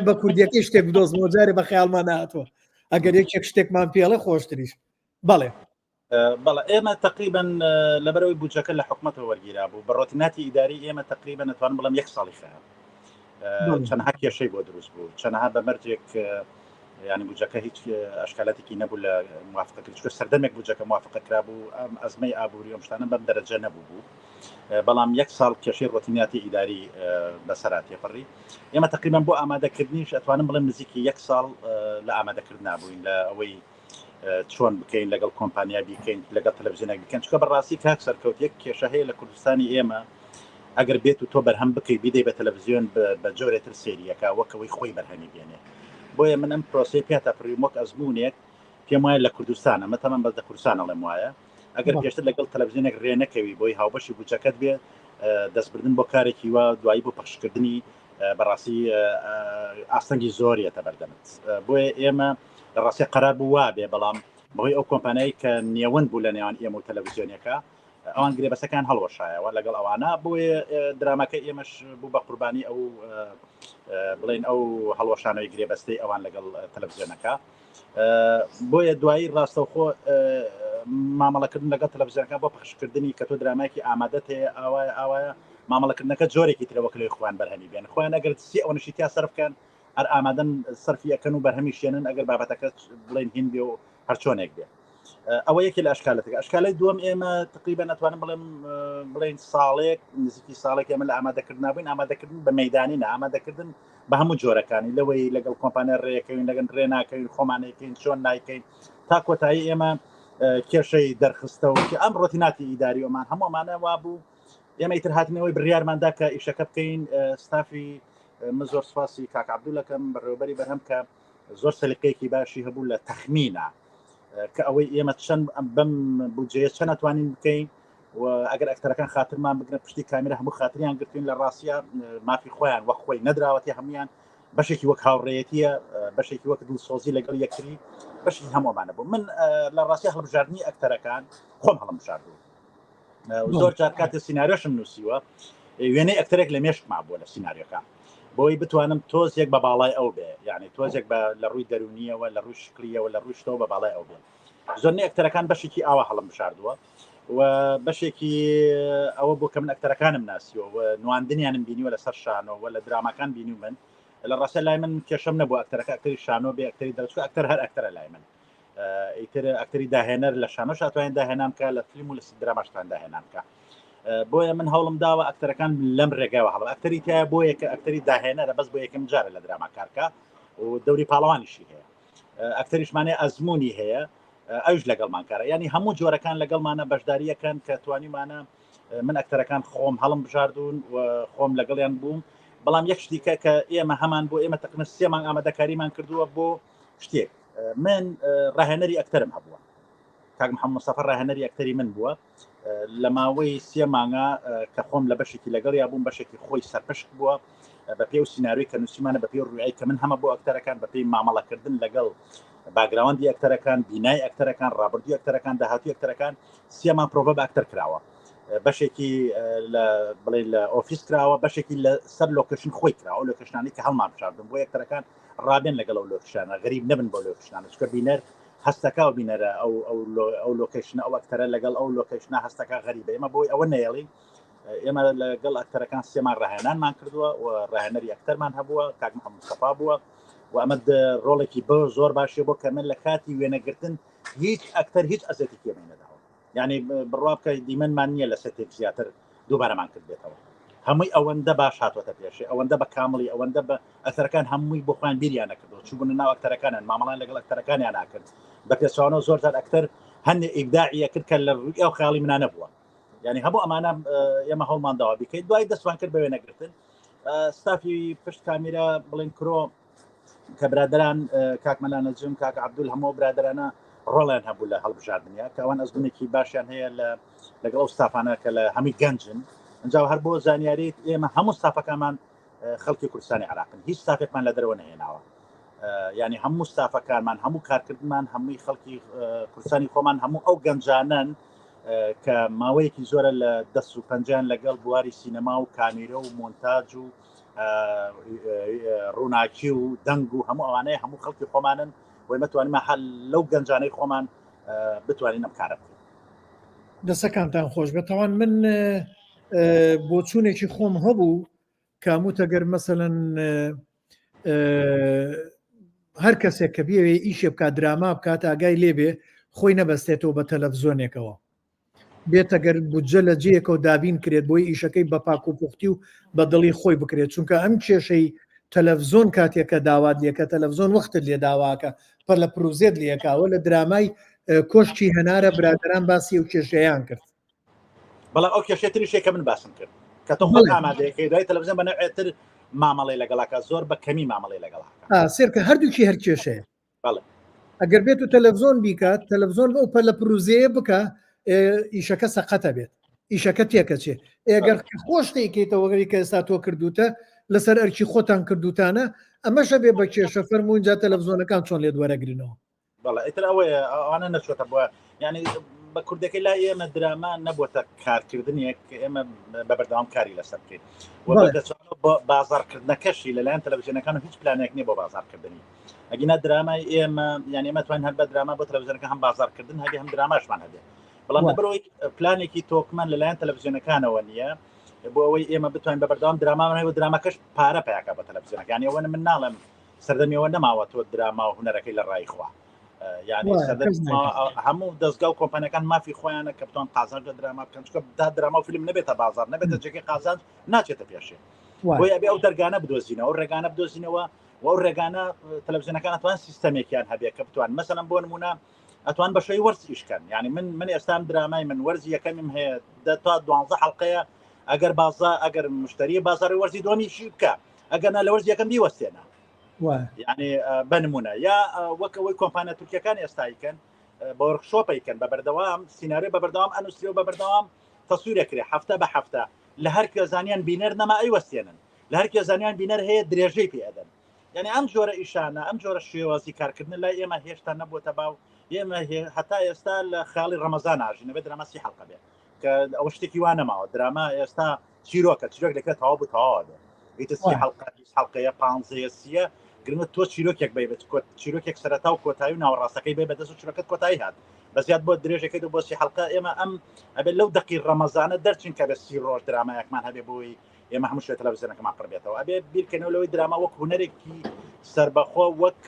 بە کوردیەکەی شتێک بدۆزمەوە جارێ بە خەیاڵمان نهاتوە ئەگەر یەکێک شتێکمان پێڵە خۆشتریش بەڵێ ئێمە تقریبا لەبەرەوەی بودجەکە لە حکومەتەوە وەرگیرا بوو بە ڕۆتیناتی ئیداری ئێمە تقریبا نتوانم بڵم یەک ساڵی خە چەندها کێشەی بۆ دروست بوو چەندها بەمەرجێک ینی بودجەکە هیچ ئەشکالاتێکی نەبوو لە موافقەکە سەردەمێک بودجەکە موافقە کرا بوو ئەم ئەزمەی ئابووری ئەم شتانە بەم دەرەجە نەبوو بوو بەڵام یەک ساڵ کێشەی ڕۆتیناتی ئیداری بەسەراتی پڕی ئێمە تقریبا بۆ ئامادەکردنیش ئەتوانم بڵێم نزیکی یەک ساڵ لە ئامادەکردن نبووین لە ئەوەی چۆن بکەین لەگەڵ کۆمپانیا بیکەین لەگەڵ تەلەڤیزیۆنێک بکەن چکە بەڕاستی کاک سەرکەوت یەک کێشە هەیە لە کوردستانی ئێمە ئەگەر بێت و تۆ بەرهەم بکەی بیدەی بە تەلەڤیزیۆن بە جۆرێتر سێریەکە وەکەوەی خۆی بەرهەمی بێنێ بۆیە من ئەم پرۆسی پێتا پڕیمۆک ئەزمونێک پێم وایە لە کوردستانە مەتەمەن بەس لە کوردستان ئەڵێم وایە ئەگەر پێشتر لەگەڵ تەلەڤیزیۆنێک ڕێ نەکەوی بۆی هاوبەشی بودجەکەت بێ دەستبردن بۆ کارێکی وە دوایی بۆ پەخشکردنی بەڕاستی ئاستەنگی زۆریەتە بەردەمت بۆیە ئێمە لە ڕاستی قەرار بوو وا بێ بەڵام بەهۆی ئەو کۆمپانیایی کە نێوەند بوو لە نێوان ئێمە و تەلەڤیزیۆنەکە ئەوان گرێبەسەکان هەڵوەشایەوە لەگەڵ ئەوانە بۆیە درامەکە ئێمەش بوو بە قوربانی ئەو بڵێن ئەو هەڵوەشانەوەی گرێبەستەی ئەوان لەگەڵ تەلەڤیزیۆنەکە بۆیە دوایی ڕاستەوخۆ مامەڵەکردن لەگەڵ تەلەڤیزیۆنەکە بۆ پەخشکردنی کە تۆ درامایکی ئامادەت هەیە ئاوایە مامەڵەکردنەکە جۆرێکی ترەوەکلەوەی خۆیان بەرهەمی بێن خۆیان ئەگەر سی ئەو نشیتیا سەرفکەن هەر ئامادەن سەرفی ئەەکەن و بەرهەمی شێنن ئەگەر بابەتەکە بڵێن هین بێ و هەر چۆنێک بێ ئەوە یەکی لە ئەشکالەتەکە ئەشکالەی دووەم ئێمە تقریبا ناتوانم بڵێن ساڵێک نزیکی ساڵێک ئێمە لە ئامادەکردن نبووین ئامادەکردن بە مەیدانی نە ئامادەکردن بە هەموو جۆرەکانی لەوەی لەگەڵ کۆمپانیا ڕێەکەوین لەگەن ڕێ ناکەوین خۆمانەکەین چۆن نایکەین تا کۆتایی ئێمە کێشەی دەرخستە و ئەم ڕۆتیناتی ئیداری ئەمان هەموومانە وابوو ئێمە ئیتر هاتنەوەی بڕیارماندا کە ئیشەکە بکەین ستافی من زۆر سپاسی کاک عەبدوڵەکەم بەڕێوەبەری بەرهەم کە زۆر سەلیقەیەکی باشی هەبوو لە تەخمینە کە ئەوەی ئێمە چەند بەم بودجەیە چەند ناتوانین بکەین و ئەگەر ئەکتەرەکان خاترمان بگرن پشتی کامیرە هەموو خاتریان گرتوین لە ڕاستیە مافی خۆیان وەک خۆی نەدراوەتی هەمویان بەشێکی وەک هاوڕێیەتیە بەشێکی وەک دڵسۆزی لەگەڵ یەکتری بەشی هەموومانە بوو من لە ڕاستی هەڵبژاردننی ئەکتەرەکان خۆم هەڵبژاردوو زۆر جار کاتێ سیناریۆشم نووسیوە وێنەی ئەکتەرێک لە مێشکما بووە لە سیناریۆکان بۆی بتوانم تۆزێک بە باڵای ئەو بێ یعنی تۆزێک لە ڕووی دەرونیەوە لە ڕووی شکلیەوە لە ڕووی شتەوە بە باڵای ئەو بێ زۆرنەی ئەکتەرەکان بەشێکی ئاوا هەڵم بشاردووە و بەشێکی ئەوە بۆ کە من ئەکتەرەکانم ناسیەوە و نواندنیانم بینیوە لەسەر شانۆ و لە درامەکان بینی من لە ڕاستە لای من کێشەم نەبوو ئەکتەرەکە ئەکتەری شانۆ بێ ئەکتەری دەرچوو ئەکتەر هەر ئەکتەرە لای من ئیتر ئەکتەری داهێنەر لە شانۆش ئەتوانین داهێنان کە لە فیلم و لە درامەشتان داهێنان کە بۆیە من هەوڵم داوە ئەکتەرەکان لەم ڕێگاوە هەڵ ئەکتەری تایە بۆیە کە ئەکتەری داهێنەرە بەس بۆ یەکەم جارە لە دراما کارکە و دەوری پاڵەوانیشی هەیە ئەکتەریشمانێ ئەزمموی هەیە ئەوش لەگەڵمان کارە ینی هەموو جۆرەکان لەگەڵمانە بەشداریەکەن کە توانیمانە من ئەکتەرەکان خۆم هەڵم بژاردوون و خۆم لەگەڵیان بووم بەڵام یەک شتیکە کە ئێمە هەمان بۆ ئێمە تقریباً 3 مانگ ئامادەکاریمان کردووە بۆ شتێک من ڕاهێنەری ئەکتەرم هەبووە کاک محەممەد مستەفا ڕاهێنەری ئەکتەری من بووە لە ماوەی 3 مانگە کە خۆم لە بەشێکی لەگەڵ یا بووم بەشێکی خۆی سەرپشت بووە بە پێی و سیناریۆی کە نووسیمانە بە پێی ڕوویایی کە من هەمە بۆ ئەکتەرەکان بە پێی مامەڵەکردن لەگەڵ باگراوەندی ئەکتەرەکان بینای ئەکتەرەکان ڕابردووی ئەکتەرەکان داهاتوی ئەکتەرەکان 3 مانگ پرۆڤە بە ئەکتەر کراوە بەشێکی بڵێ لە ئۆفیس کراوە بەشێکی لە سەر لۆکیشن خۆی کراوە لۆکیشنانی کە هەڵمان بشاردن بۆ ئەکتەرەکان ڕابێن لەگەڵ ئەو لۆکیشانە غەریب نەبن بۆ لۆکیشنانە چکە بینەر هەستەکە و بینەرە ئەو لۆکیشنە ئەو ئەکتەرە لەگەڵ ئەو لۆکیشنە هەستەکە غەریبە ئێمە بۆی ئەوە نەیەڵی ئێمە لەگەڵ ئەکتەرەکان 3 مانگ ڕاهێنانمان کردووە و ڕاهێنەری ئەکتەرمان هەبووە کاک محەممەد مستەفا بووە و ئەمە ڕۆڵێکی بە زۆر باشی بۆ کە من لە کاتی وێنەگرتن هیچ ئەکتەر هیچ ئەزێتی پێ نەداوە یعنی بڕوا بکە دیمەنمان نییە لە سەتێک زیاتر دووبارەمان کرد بێتەوە هەمووی ئەوەندە باش هاتوۆتە پێشێ ئەوەندە بە کامڵی ئەوەندە بە ئەکتەرەکان هەمووی بۆ خۆیان بیریان نەکردەوە چوو بوون ناو ئەکتەرەکانیان مامەڵان لەگەڵ ئەکتەرەکانیان ناکرد بە پێچوانەوە زۆر جار ئەکتەر هەندێ ئیبداعیە کرد کە لە ڕووی ئەو خاڵی منە نەبووە یعنی هەموو ئەمانە ئێمە هەوڵمان داوا بکەین دوای دەستوان کرد بە وێنەگرتن ستافی پشت کامیرە بڵێن کرۆ کە برادران کاک مەلانەجم کاک عەبدول هەموو برادرانە ڕۆڵیان هەبوو لە هەڵبژاردننیە کە ئەوان ئەزمونێکی باشیان هەیە لەگەڵ ئەو ستافانە کە لە هەمووی گەنجن ئەنجا هەر بۆ زانیاریت ئێمە هەموو ستافەکانمان خەڵکی کوردستانی عێراقن هیچ ستافێکمان لە دەرەوە نەهێناوە ینی هەموو ستافەکانمان هەموو کارکردمان هەمووی خەڵکی کوردستانی خۆمان هەموو ئەو گەنجانن کە ماوەیەکی زۆرە لە دەست و پەنجیان لەگەڵ بواری سینەما و کامیرە و مۆنتاژ و ڕووناکی و دەنگ و هەموو ئەوانەیە هەموو خەڵکی خۆمانن وی مەتوانین هەل لەو گەنجانەی خۆمان بتوانین ئەم کارە بکەین دەسەکانتان خۆش بێتەوان من بۆ چوونێکی خۆم هەبوو کاموتەگەر مەسەلەن هەر کەسێک کە بێوێ ئیشێ بکات دراما بکات ئاگای لێبێ خۆی نەبەستێتەوە بە تەلەڤزۆنێکەوە بێتەگەر بودجە لە جێیەکەوە دابین کرێت بۆی ئیشەکەی بە پاک و پوختی و بە دڵی خۆی بکرێت چونکە ئەم کێشەی تەلەڤزۆن کاتێکە داوات لێکە تەلەڤزۆن وەختت لێ داواکە پەر لە پرۆزێت لێکاوە لە درامای کۆشتی هەنارە برادران باسی و کێشەیان کرد بەڵام ئەو کێشێتریشێک کە من باسم کرد کە تۆ خۆت ئامادەیەکەی دوای تەلەڤزیۆن بە نوعێتر مامەڵەی لەگەڵاکە زۆر بە کەمی مامەڵەی لەگەڵاکە سێرکە هەردووکی هەر کێشەیە ئەگەر بێت و تەلەڤزۆن بیکات تەلەڤزۆن ئەو پەر لە پرۆزەیە بکە ئیشەکە سەقەتە بێت ئیشەکە تێکەچێ ئەگەر خۆشتێکیتەوەگەری کە ئێستا تۆ کردوتە لەسەر ئەرکی خۆتان کردوتانە ئەمەشە بێ بە کێشە فەرموونجا تەلەڤزۆنەکان چۆن لێ دووەرەگرنەوە بەڵێ ئیتر ئەوەیە ئەوانە نەچۆتە بووە یعنی بە کوردەکەی لا ئێمە دراما نەبووە کارکردنێک ئێمە بە بەردەوام کاری لەسەر بکەین بازارکردنەکەشی لەلایەن تەلەڤیزیۆنەکان و هیچ پلانێک نییە بۆ بازارکردنی ئەگەنا درامای ئێمە یعنی ئێمە توانین هەر بە دراما بۆ تەلەڤیزیۆنەکە هەم بازارکردن هەبێ هەم دراماشمان هەبێ بەڵام لەبەرەوەی پلانێکی تۆکمان لەلایەن تەلەڤیزیۆنەکانەوە نییە بۆ ئەوەی ئێمە بتوانین بە بەردەوام درامان هەیە و درامەکەش پارە پیاکە بە تەلەڤیزیۆنەکە یعنی ئەوە من ناڵێم سەردەمیەوە نەماوە تۆ دراما و هونەرەکەی لە ڕای خوا یعنی هەموو دەستگا و کۆمپانیەکان مافی خۆیانە کە بتوان قازانج لە دراما بکەن چونکە دا دراما و فیلم نەبێتە بازار نەبێتە جێگەی قازانج ناچێتە پێشێ بۆیە ئەبێ ئەو دەرگانە بدۆزینەوە ئەو ڕێگانە بدۆزینەوە و ئەو ڕێگانە تەلەڤیزیۆنەکان ئەتوان سیستەمێکیان هەبێ کە بتوان مەسەلەن بۆ نمونە ئەتوان بەشەی وەرزیشکەن یعنی من ئێستام درامای من وەرزی یەکەمیم هەیە تا 12 حلقەیە ئەگەر بازار ئەگەر مشتری بازاری وەرزی دومیشی بکە ئەگەر لە وەرز یەکەم بیوەستێنە یعنی بنمونە یا وەکەوەی کۆمپانیا تورکیەکان ئێستایکەن بە وەرکشۆپیکەن بە بەردەوام سیناری بە بەردەوام ئەنووسری و بە بەردەوام تەسویرەکرێ هەفتە بە هەفتە لە هەر کوێزانیان بینەر نەما ئەیوەستێنن لە هەر کوێزانیان بینەر هەیە درێژەی پێدەن یعنی ئەم جۆرە ئیشانە ئەم جۆرە شێوازی کارکردن لای ئێمە هێشتا نەبووتە باو ئێمە هەتا ئێستا لە خاڵی ڕەمەزان ئاژینە بێت درامە 30 حلقە بێت کە ئەو شتێکی وانەماوە دراما ئێستا چیرۆکە دەکرێت تەواو بتەواوە بێت 30 حلقەیە 15 گرنگە تۆ چیرۆکێک بێت چیرۆکێک سەرەتا و کۆتایی و ناوەڕاستەکەی بێ بەدەست و چیرۆکەت کۆتایی هات بەزیاد بۆ درێژەکەی بۆ 30 حلقە ئێمە ئەم ئەبێت لەو دقی ڕەمەزانە دەرچین کە بە 30 ڕۆژ درامایەکمان هەبێ بۆی ئێمە هەموو شوێ تەلەڤیزیۆنەکەمان پڕ بێتەوە ئەبێ بیرکەنەوە لەوەی دراما وەک هونەرێکی سەربەخۆ وەک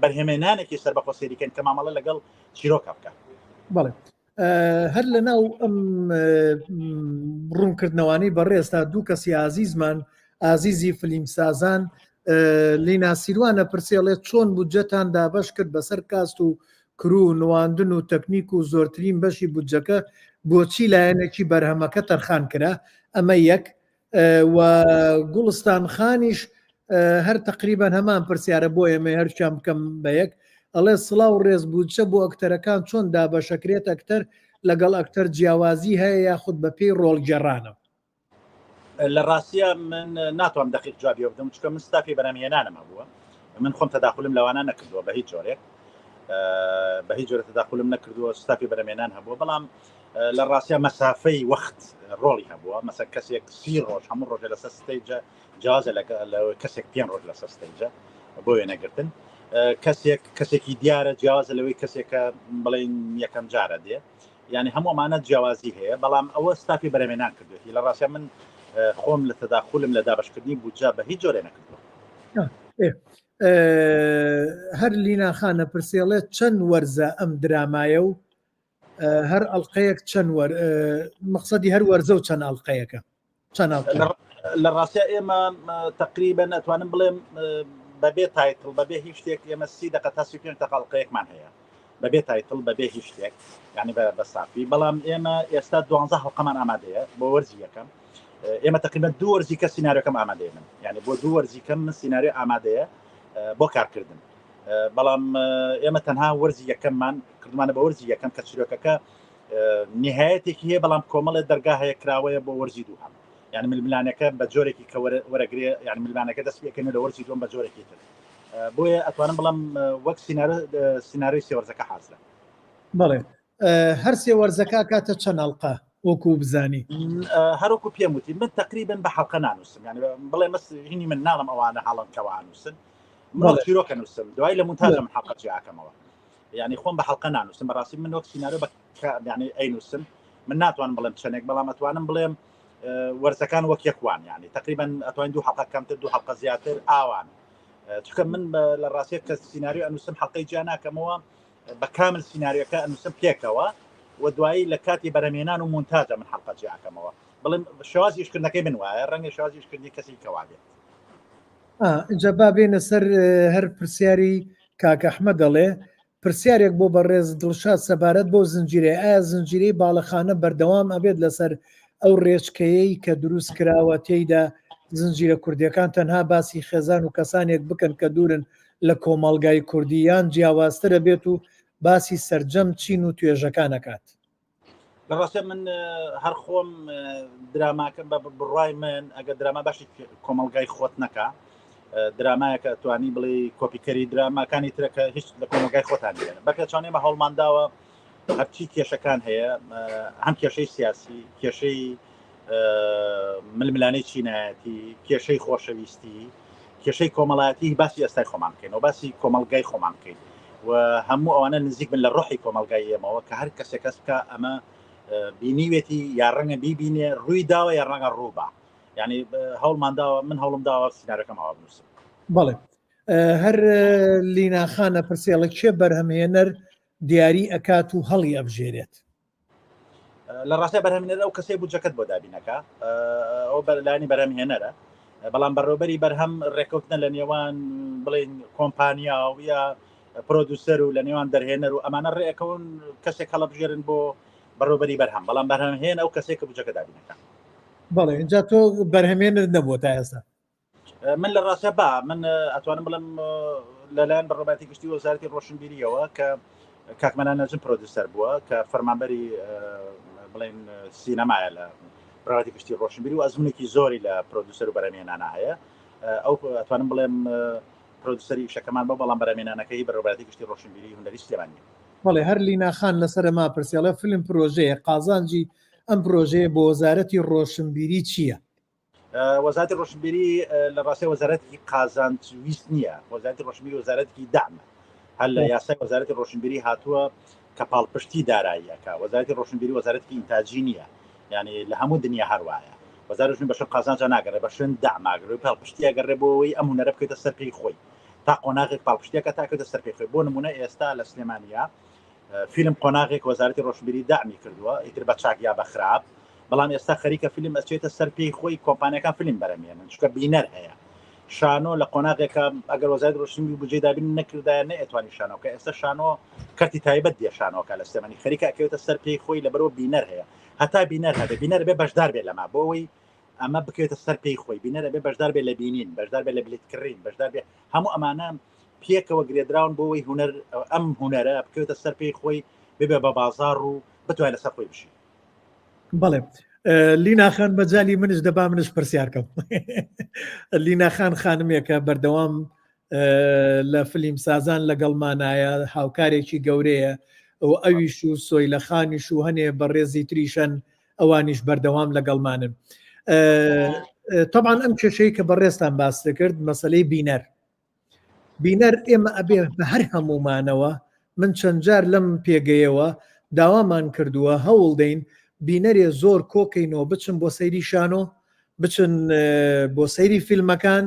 بەرهێمێنانێکی سەربەخۆ سێریکەن کە مامەڵە لەگەڵ چیرۆکە بکە. بەڵێ هەر لە ناو ئەم ڕوونکردنەوەی بەڕێستا دوو کەسی ئازیزمان ئازیزی فلیمسازان لینا سیروانە پرسێڵێت چۆن بودجەتان دابەش کرد بەسەر کاست و کرو نواندن و تەکنیک و زۆرترین بەشی بودجەکە بۆچی لایەنێکی بەرهەمەکە تەرخان کرا ئەمە یەک و گوڵستان خانیش هەر تقریبان هەمان پرسیارە بۆ ئێمە هەرچیان بکەم بە یەک ئەڵێ سڵاو ڕێز بودجە بۆ ئەکتەرەکان چۆن دابەشەکرێت ئەکتەر لەگەڵ ئەکتەر جیاوازی هەیە یاخود بە پێی ڕۆڵگەڕانە. لە ڕاستیە من ناتوانم دقیق جوابی بدەم چونکە من ستافی بەرهەمهێنانەمە بووە من خۆم تەداخلم لەوانە نەکردووە بە هیچ جۆرێک بە هیچ جۆرە تەداخلم نەکردووە ستافی بەرهەمهێنان هەبووە بەڵام لە ڕاستیە مەسافەی وەخت ڕۆڵی هەبووە مەسەر کەسێک 30 ڕۆژ هەموو ڕۆژە لەسەر ستەیجە جیازە لە کەسێک 5 ڕۆژ لەسەر ستەیجە بۆ وێنەگرتن کەسێکی دیارە جیازە لەوەی کەسێکە بڵین یەکەم جارە دێ یعنی هەموومانە جیاوازی هەیە بەڵام ئەوە ستافی بەرهەمهێنان کردوێتی لە ڕاستیە من خۆم لە تەداخلم لە دابشکردنی بودجە بە هیچ جۆرێ نەکردووە. هەر لینا خانە پرسێڵێت چەند وەرزە ئەم درامایە و هەر ئەڵلقەیەک چەند مەقسەدی هەر وەرزە و چەند ئەڵلقەیەکە چەند لە ڕاستیە ئێمە تقریبا ئەتوانم بڵێم بەبێ تایتڵ بەبێ هیچ شتێک ئێمە 30 دقیقە تا 35 دقیقە ئەڵلقەیەکمان هەیە بەبێ تایتڵ بەبێ هیچ شتێک یعنی بە سافی بەڵام ئێمە ئێستا 12 حلقەمان ئامادەیە بۆ وەرزی یەکەم ئێمە تقریبا دوو وەرزی کە سیناریۆکەم ئامادەیە من یعنی بۆ دوو وەرزیکەم من سیناریۆ ئامادەیە بۆ کارکردن بەڵام ئێمە تەنها وەرزی یەکەممان کردمانە بە وەرزی یەکەم کە چیرۆکەکە نهایەتێکی هەیە بەڵام کۆمەڵێ دەرگا هەیە کراوەیە بۆ وەرزی دووهەم یعنی ململانەکە بە جۆرێکی کە وەرەگرێ یعنی ملمانەکە دەست پێکەنێ لە وەرزی دوم بە جۆرێکی تر بۆیە ئەتوانم بڵام وەک سیناریۆی سێ وەرزەکە حازرە. بەڵێ هەر سێ وەرزەکە کاتە چەند ئەڵلقە وەکو بزانی هەروکو پێم وتی من تقریبا بە حلقە نانووسم یعنی بڵێ هینی من ناڵم ئەوانە هەڵمکەوە نووسن چیرۆکە نووسم دوای لە مونتاژم حلقە جیاکەمەوە یعنی خۆم بە حلقە نانووسم بەڕاستی من وەک سیناریۆ یعنی ئەینووسم من ناتوانم بڵێم چەندێک بەڵام ئەتوانم بڵێم وەرزەکان وەک یەکوان یعنی تقریبا ئەتوانین دوو حلقە کەمتر دوو حلقە زیاتر ئاوان چونکە من لە ڕاستیە کە سیناریۆ ئەنووسم حلقەی جیا ناکەمەوە بە کامل سیناریۆکە ئەنووسم پێکەوە و دوایی لە کاتی بەرهەمهێنان و مونتاژە من حلقە جیاکەمەوە بڵێم شێوازی ئیشکردنەکەی من وایە ڕەنگە شێوازی ئیشکردنی کەسی کەوا بێت. اینجا با بێنە سەر هەر پرسیاری کاک ئەحمەد دەڵێ پرسیارێک بۆ بەڕێز دڵشاد سەبارەت بۆ زنجیرەی ئایا زنجیرەی باڵەخانە بەردەوام ئەبێت لەسەر ئەو ڕێچکەیەی کە دروست کراوە تێیدا زنجیرە کوردیەکان تەنها باسی خێزان و کەسانێک بکەن کە دوورن لە کۆمەڵگای کوردیان جیاوازترە بێت و باسی سەرجەم چین و توێژەکان ئەکات. لە ڕاستە من هەر خۆم دراماکەم بە بڕای من ئەگە دراما باشی کۆمەڵگای خۆت نەکا درامایەکە توانی بڵێ کۆپیکەری دراماکانی ترەکە هیچ لە کۆمەلگای خۆتان بەکە چۆنێمە هەوڵمانداوە هەرچی کێشەکان هەیە هەم کێشەی سیاسی کێشەی ململانەی چینایەتی کێشەی خۆشەویستی کێشەی کۆمەڵایەتی باسی ئێستای خۆمان بکەین و باسی کۆمەلگای خۆمان بکەین و هەموو ئەوانە نزیک بن لە ڕۆحی کۆمەلگای ئێمەوە کە هەر کەسێک کەس بکە ئەمە بینیوێتی یا ڕەنگە بیبینێ ڕووی داوە یا ڕەنگە ڕووبە یعنی هەوڵمانداوە من هەوڵم داوە سینارەکەم ئەوە بنووسم. بەڵێ هەر لیناخانە پرسیێڵە کێ بەرهەمهێنەر دیاری ئەکات و هەڵی ئەبژێرێت؟ لە ڕاستە بەرهەمهێنەر ئەو کەسێ بودجەکەت بۆ دابینەکە ئەو بەلانی بەرهەمهێنەرە بەڵام بەڕێوەبەری بەرهەم ڕێکەوتنە لە نێوان بڵێن کۆمپانیا و یا پرۆدوسەر و لە نێوان دەرهێنەر و ئەمانە ڕێەکەون کەسێک هەڵەبژێرن بۆ بەڕێوەبەری بەرهەم بەڵام بەرهەمهێن ئەو کەسێک کە بجەکە دابینەکە. بەڵێ اینجا تۆ بەرهەمێنت نەبووە تا ئێستا؟ من لە ڕاستە با من ئەتوانم بڵم لەلایەن بەڕێوەبەتی گشتی وەزارەتی ڕۆشنبیریەوە کە کاکمەنان نەجم پرۆدوسەر بووە کە فەرمانبەری بڵێن سینەمایە لە بەڕێوەبەتی گشتی ڕۆشنبیری و ئەزمونێکی زۆری لە پرۆدوسەر و بەرهەمهێنانە هەیە. ئەو ئەتوانم بڵێم پرۆدوسەری شەکەمان بە بەڵام بەرهەمهێنانەکەی بەڕێوەبەتی گشتی ڕۆشنبیری هونەری سلێمانی. بەڵێ هەر لیناخان لەسەر ما پرسیڵە فیلم پرۆژەیە قازانجی ئەم پرۆژەیە بۆ وەزارەتی ڕۆشنبیری چییە؟ وەزارەتی ڕۆشنبیری لە ڕاستی وەزارەتی قازانجویست نییە، وەزارەتی ڕۆشنبیری وەزارەتی دامە. هەر لە یاسای وەزارەتی ڕۆشنبیری هاتووە کە پاڵپشتی داراییەکە. وەزارەتی ڕۆشنبیری وەزارەتی ئینتاجی نییە، یعنی لە هەموو دنیا هەروایە. وەزارەتی ڕۆشنبیری بەشە قازانج ناگەڕێ بەشن داماگرێت پاڵپشتی ئەگەڕێ بۆەوەی ئەم هونەرە بکەیتە سەر پێی خۆی تا قۆناغێک پاڵپشتیەکە تاکەوتە سەر پێی خۆی. بۆ نمونە ئێستا لە سلێمانیا فیلم قۆناغێک وەزارەتی ڕۆشنبیری دامی کردووە ئیتر بە چاک یا بە خراپ، بەڵام ئێستا خەریکە فیلم ئەچێتە سەر پێی خۆی کۆمپانیەکان فیلم بەرەمێنن چونکە بینەر هەیە. شانۆ لە قۆناغێکە ئەگەر وەزارەتی ڕۆشنبیری بودجێ دابین نەکردایە نەئێتوانی شانۆکە ئێستا شانۆ کەرتی تایبەت دێ شانۆکە لە سلێمانی خەریکە ئەکەوێتە سەر پێی خۆی لەبەرەوە بینەر هەیە، هەتا بینەر هەبێ بینەر بێ بەشدار بێ لەما بۆەوەی ئەمە بکەوێتە سەر پێی خۆی، بینەرە بێ بەشدار بێ لە بینین، بەشدار بێ لە بلیتکردین، بەشدار بێ هەموو ئەمانە پێکەوە گرێدراون بۆەوەی هونەر ئەم هونەرە بکەوێتە سەر پێی خۆی ببێ بە بازار و بتوانێت لەسەر خۆی بشی. بەڵێ لیناخان بەجالی منش دەبا منش پرسیارکەم. لیناخان خانمێکە بەردەوام لە فیلم سازان لەگەڵمانایە هاوکارێکی گەورەیە و ئەویش و سۆی لە خانیش و هەنێ بەڕێزی تریشەن ئەوانیش بەردەوام لەگەڵمانن. طبعا ئەم کێشەی کە بەڕێستان باس کرد مەسەلەی بینەر ئێمە ئەبێ بە هەر هەمومانەوە من چەند جار لەم پێگەیەوە داوامان کردووە هەوڵ دەین بینەرێ زۆر کۆکەینەوە بچن بۆ سەیری شانۆ، بچن بۆ سەیری فیلمەکان،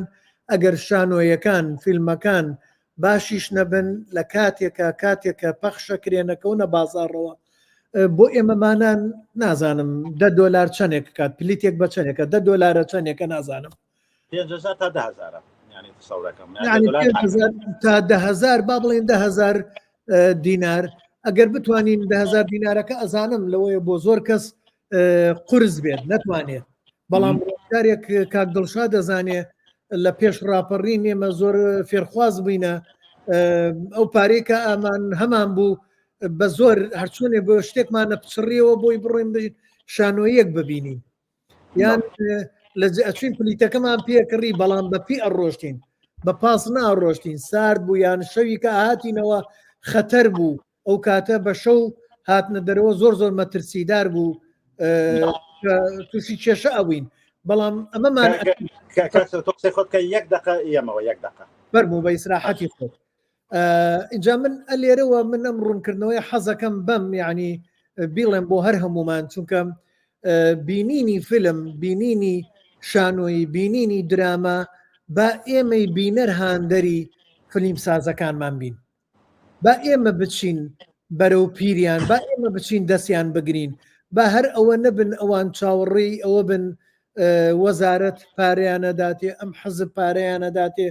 ئەگەر شانۆیەکان فیلمەکان باشیش نەبن لە کاتێکە پەخشەکرێنەکەونە بازاڕەوە بۆ ئێمەمانان نازانم $10 چەندێک کات پلیتێک بە چەندێکە $10 چەندێکە نازانم 5,000 تا 10,000 تا 10,000 با بڵێن 10,000 دینار. ئەگەر بتوانین 10,000 دینارەکە ئەزانم لەوەیە بۆ زۆر کەس قرس بێت نەتوانێت، بەڵام ڕۆژگارێک کاک دڵشاد دەزانێ لە پێش ڕاپەڕی نێمە زۆر فێرخواز بووینە ئەو پارێکە ئامان هەمان بوو بە زۆر هەرچۆنێ بۆ شتێکمانە پچڕیەوە بۆی بڕێن شانۆیەک ببینین یان لە ئەچین پلیتەکەمان پێکڕی بەڵام بە پی ئەڕۆشتین بە پاس ناڕۆشتین سارد بوو یان شەوی کە هاتینەوە خەتەر بوو ئەو کاتە بە شەو هاتنە دەرەوە زۆر مەترسیدار بوو تووشی کێشە ئەوین بەڵام ئەمەمان خۆتکە 1 دقە ئێمەوە 1 دقە بەرموو بە ئیسراحەتی خۆت. اینجا من ئەلێرەوە من ئەم ڕوونکردنەوەی حەزەکەم بەم یعنی بیڵێم بۆ هەر هەمومان چونکە بینینی فیلم بینینی شانۆیی بینینی درامە با ئێمەی بینەر هاندەری فیلم سازەکانمان بین با ئێمە بچین بەرەو پیریان با ئێمە بچین دەستیان بگرین با هەر ئەوە نەبن ئەوان چاوەڕێی ئەوە بن وەزارەت پارەیانەداتێ ئەم حەزب پارەیانەداتێ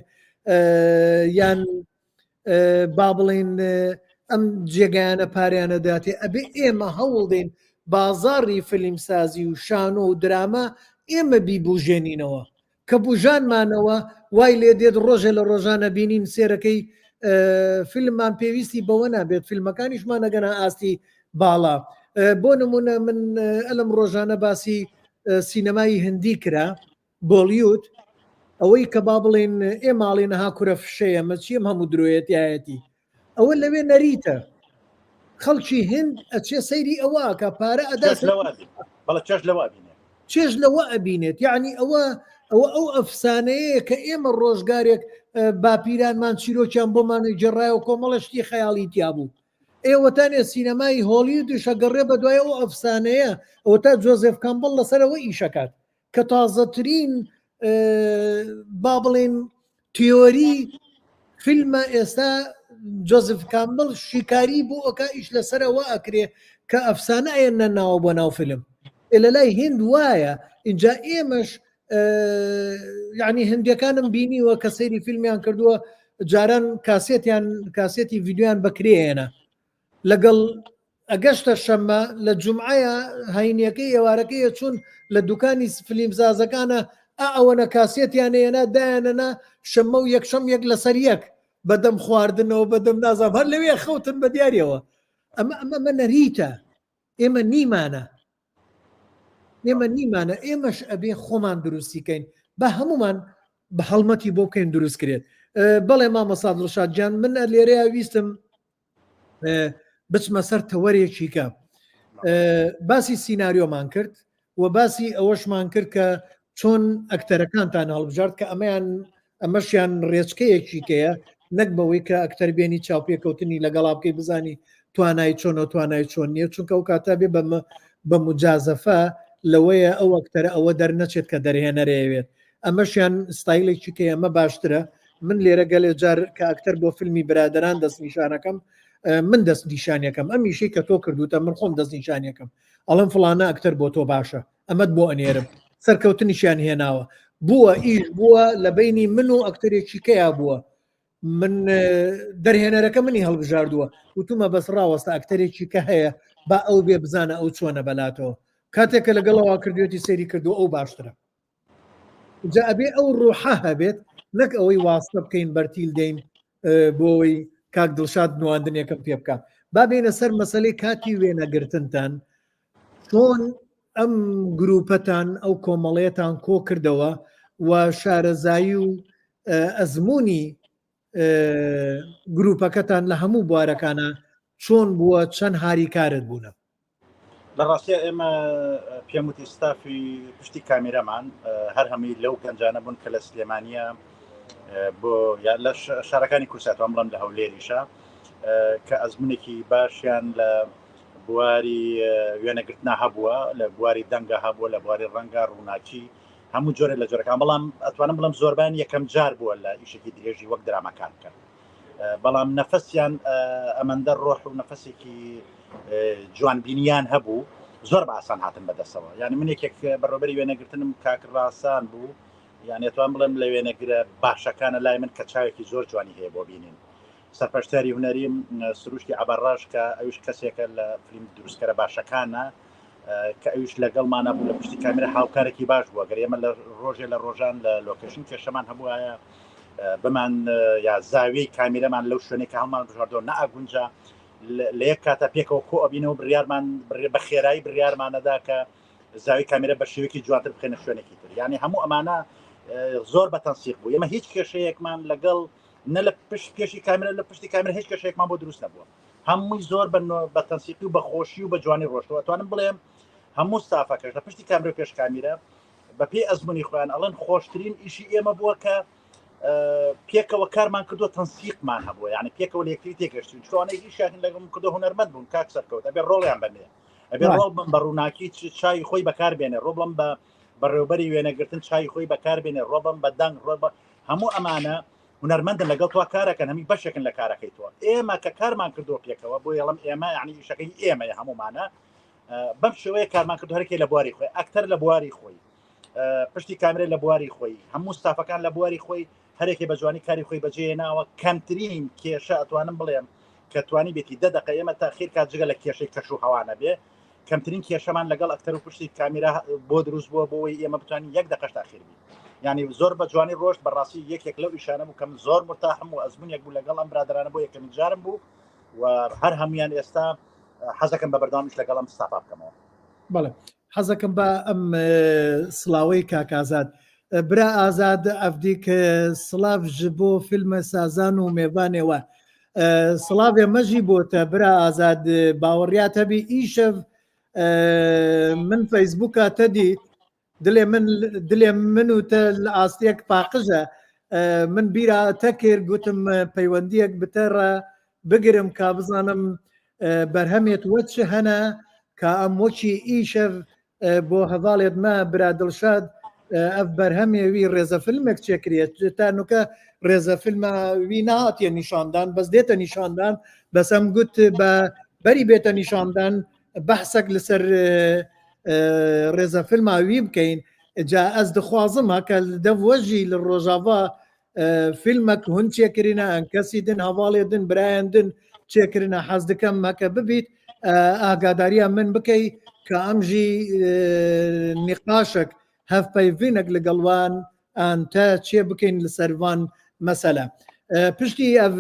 یان با بڵێن ئەم جێگایانە پارەیانەداتێ ئەبێ ئێمە هەوڵ دێن بازاڕی فیلمسازی و شانۆ و درامە ئێمە بیبوژێنینەوە کە بوژانمانەوە وای لێ دێت ڕۆژێ لە ڕۆژانە بینین سێرەکەی فیلممان پێویستی بەوە نابێت فیلمەکانیشمان نەگەنە ئاستی باڵا بۆ نمونە من ئەلم ڕۆژانە باسی سینەمای هندی کرا بۆلیوت ئەوەی کە با بڵێن ئێماڵێنەها کورە فشەیە مەچیم هەموو درۆیەتیایەتی ئەوە لەوێ نەریتە خەڵکی هند ئەچێ سەیری ئەوە کە پارە ئەدا چێژ لەوە ئەبینێت یعنی ئەو ئەفسانەیە کە ئێمە ڕۆژگارێک باپیرانمان چیرۆکیان بۆمانە جێڕایە و کۆمەڵشتی خەیاڵی تیا بوو ئێوەتانێ سینەمای هۆلیودش ئەگەڕێ بە دوای ئەو ئەفسانەیە ئەوە تا جۆزێف کامبڵ لەسەرەوە ئیشەکات کە تازەترین با بڵێن تیۆری فیلمە ئێستا جۆزف کامبڵ شیکاری بۆ ئەوکە ئیش لەسەرەوە ئەکرێ کە ئەفسانە ئێنە ناوە بۆ ناو فیلم لە لای هند وایە اینجا ئێمەش یعنی هندیەکانم بینیوە کە سەیری فیلمیان کردووە جاران کاسێتی ڤیددیویان بەکرێنە لەگەڵ ئەگەشتە شەممە لە جومعەیە هاینیەکەی ئێوارەکەیە چوون لە دوکانی فلیمزازەکانە ئەوەنە کاسێتیانەیەنا دایانەنا شەممە و یەکشەم یەک لەسەر یەک بەدەم خواردنەوە بەدەم نازام هەر لەوێ خەوتن بە دیارەوە ئەمە نەریتە ئێمە نیمانە ئێمەش ئەبێ خۆمان دروستیکەین بە هەمومان بە هەڵمەتی بۆ بکەین دروست کرێت بەڵێ مامەسا دڵشاد گیان من لێرەیە ویستم بچمە سەر تەوەرێکی کە باسی سیناریۆمان کرد و باسی ئەوەشمان کرد کە چۆن ئەکتەرەکانتان هەڵبژارد کە ئەمەشیان ڕێچکەیەکی کەیە نەک بەوەی کە ئەکتەر بێنی چاوپێکەوتنی لەگەڵا بکەی بزانی توانای چۆنە توانای چۆن نییە چونکە ئەو کاتا بێ بە مجازەفە لەوەیە ئەو ئەکتەرە ئەوە دەرنەچێت کە دەرهێنەرەوێت ئەمەشیان ستایلێکی کە ئەمە باشترە من لێرە گەلێ جار کە ئەکتەر بۆ فیلمی برادران دەست نیشانەکەم من دەست نیشانەکەم ئەمیشەی کە تۆ کردوتە من خۆم دەست نیشانەکەم ئەڵم فلانە ئەکتەر بۆ تۆ باشە ئەمەد بۆ ئەنێرم سەرکەوتنیشیان هێناوە بووە ئیش بووە لە بینی من و ئەکتەرێکی کەیا بووە من دەرهێنەرەکە منی هەڵبژاردووە وتومە بەس ڕاوەستە ئەکتەرێکی کە هەیە با ئەو بێ بزانە ئەو چۆنە بەلاتەوە کاتێکە لەگەڵەوە کردوێتی سەیری کردو ئەو باشترە جا ئەبێ ئەو ڕۆحە هەبێت نەک ئەوەی واستە بکەین بەرتیل دەین بۆەوەی کاک دڵشاد نواندنێکم پێ بکە با بێنە سەر مەسەلەی کاتی وێنەگرتنتان چۆن ئەم گروپەتان ئەو کۆمەڵەیەتان کۆ کردەوە و شارەزایی و ئەزمموی گروپەکەتان لە هەموو بوارەکانە چۆن بووە چەند هاریکارت بوونە لە ڕاستیە ئێمە پێم وتی ستافی پشتی کامیرەمان هەر هەمووی لەو گەنجانە بوون کە لە سلێمانیە بۆ لە شارەکانی کورساتوان بڵم لە هەولێریشە کە ئەزمونێکی باشیان لە بواری وێنەگرتنا هەبووە لە بواری دەنگە هەبووە لە بواری ڕەنگە ڕووناکی هەموو جۆرە لە جۆرەکان بەڵام ئەتوانم بڵم زۆربان یەکەم جار بووە لە ئیشێکی درێژی وەک درامەکان کرد بەڵام نەفەسیان ئەمەندە ڕۆح و نەفەسێکی جوانبینیان هەبوو زۆر بە ئاسان هاتن بەدەستەوە یعنی من یەکێک بەڕۆبەری وێنەگرتنم کاکڕاسان بوو یعنی ئەتوان بڵێم لە وێنەگرە باشەکانە لای من کە چاوێکی زۆر جوانی هەیە بۆ بینین سەرپەرشتاری هونەریم سروشتی عەبەڕاش کە ئەوش کەسێکە لە فیلم دروستکەرە باشەکانە کە ئەوش لەگەڵمانە بوو لە پشتی کامێرە هاوکارێکی باش بووە گەر ئێمە لە ڕۆژێ لە ڕۆژان لە لۆکیشن کێشەمان هەبووایە بمان یا زاویەی کامیرەمان لەو شوێنێک هەڵمان بژاردەوە نەئەگونجا لە یەک کاتە پێکەوە کۆ ئەبینەوە بڕیارمان بە خێرایی بڕیارمانەدا کە زاوی کامیرە بە شێوەیەکی جوانتر بخێنە شوێنێکی تر یعنی هەموو ئەمانە زۆر بە تەنسیق بوو ئێمە هیچ کێشەیەکمان لەگەڵ نە لە پێشی کامیرە لە پشتی کامیرە هیچ کێشەیەکمان بۆ دروست نەبووە هەمووی زۆر بە تەنسیقی و بە خۆشی و بە جوانی ڕۆشتەوە ئەتوانم بڵێم هەموو ستافەکەش لە پشتی کامیرە پێش کامیرە بە پێی ئەزمموی خۆیان ئەڵێن خۆشترین ئیشی ئێمە بووە کە پێکەوە کارمان کردو تەنسیقمان هەبووە یعنی پێکەوە لە یەکتری تێگەشتین چۆنەی ئیشیان لەگەڵ کردو هونەرمەند بوون کاک سەرکەوت ئەبێ ڕۆڵیان بنێ ئەبێ ڕۆڵ بم بە ڕووناکی چای خۆی بەکاربێنێ ڕۆبڵم بە بەڕێوەبەری وێنەگرتن چای خۆی بەکاربێنێ ڕۆبم بە دەنگ ڕۆ هەموو ئەمانە هونەرمەندن لەگەڵ تۆ کارەکەن هەمی بەشێکن لە کارەکەی تۆ ئێمە کە کارمان کردو پێکەوە بۆ یەڵم ئێمە یعنی ئیشەکەی ئێمەیە هەمومانە بەم شێوەیە کارمان کردو هەرێکی لە بواری خۆی ئەکتەر لە بواری خۆی پشتی کامرە لە بواری خۆی هەموو ستافەکان لە بواری خۆی هەرێکی بە جوانی کاری خۆی بەجێهێناوە کەمترین کێشە ئەتوانم بڵێم کە توانی بێتی 10 دقیقە ئێمە تاخیر کات جگە لە کێشەی کەش و هەوانە بێ کەمترین کێشەمان لەگەڵ ئەکتەر و پشتی کامیرا بۆ دروست بووە بۆەوەی ئێمە بتوانین 1 دقیقەش تاخیر بین یعنی زۆر بە جوانی ڕۆژ بەڕاستی یەکێک لەو ئیشانە بوو کەم زۆر مرتاحم و ئەزمونێک بوو لەگەڵ ئەم برادرانە بۆ یەکەمین جارم بوو و هەر هەمویان ئێستا حەزەکەم بە بەردەوامیش لەگەڵ ئەم ستافا بکەمەوە بەڵێ حەزەکەم بە ئەم سڵاوەی کاکازاد برا ئازاد ئەفدیک سڵاو ji بۆ فیلمە سازان و mêvanê we سڵاوێ مەژی بۆتە برا ئازاد باوەڕیات هەبی ئیشەv من فەیسبووکە تە دیت دلێ من و تە لە ئاستێک پاقژە من بیرا تە کرد گوتم پەیوەندیەک بتەڕە بگرم کا بزانم بەرهەمێت وەچ هەنە کە ئەم وەکی ئیشەv بۆ هەواڵێت مە برا دڵشاد ئەف بەرهەمێوی ڕێزەفیلمێک چێکرێت تانوکە ڕێزەفیلمە وی نهاتیە نیشاندان بەس دێتە نیشاندان بەسەم گوت بە بەری بێتە نیشاندان بەحسەک لەسەر ڕێزەفیلما وی بکەین جا ئەس دخوازمە کە دەڤۆژی لە ڕۆژاوا فیلمێک هون چێکردینە ئەنکەسی دن هەواڵێ دن برایەن دن چێکردە حەز دەکەم مەکە ببیت ئاگاداریە من بکەی کە ئەمژی نیقاشێک هەفپەیڤینێک لەگەڵوان ئەتە چێ بکەین لەسەروان مەسەلە پشتی ئەڤ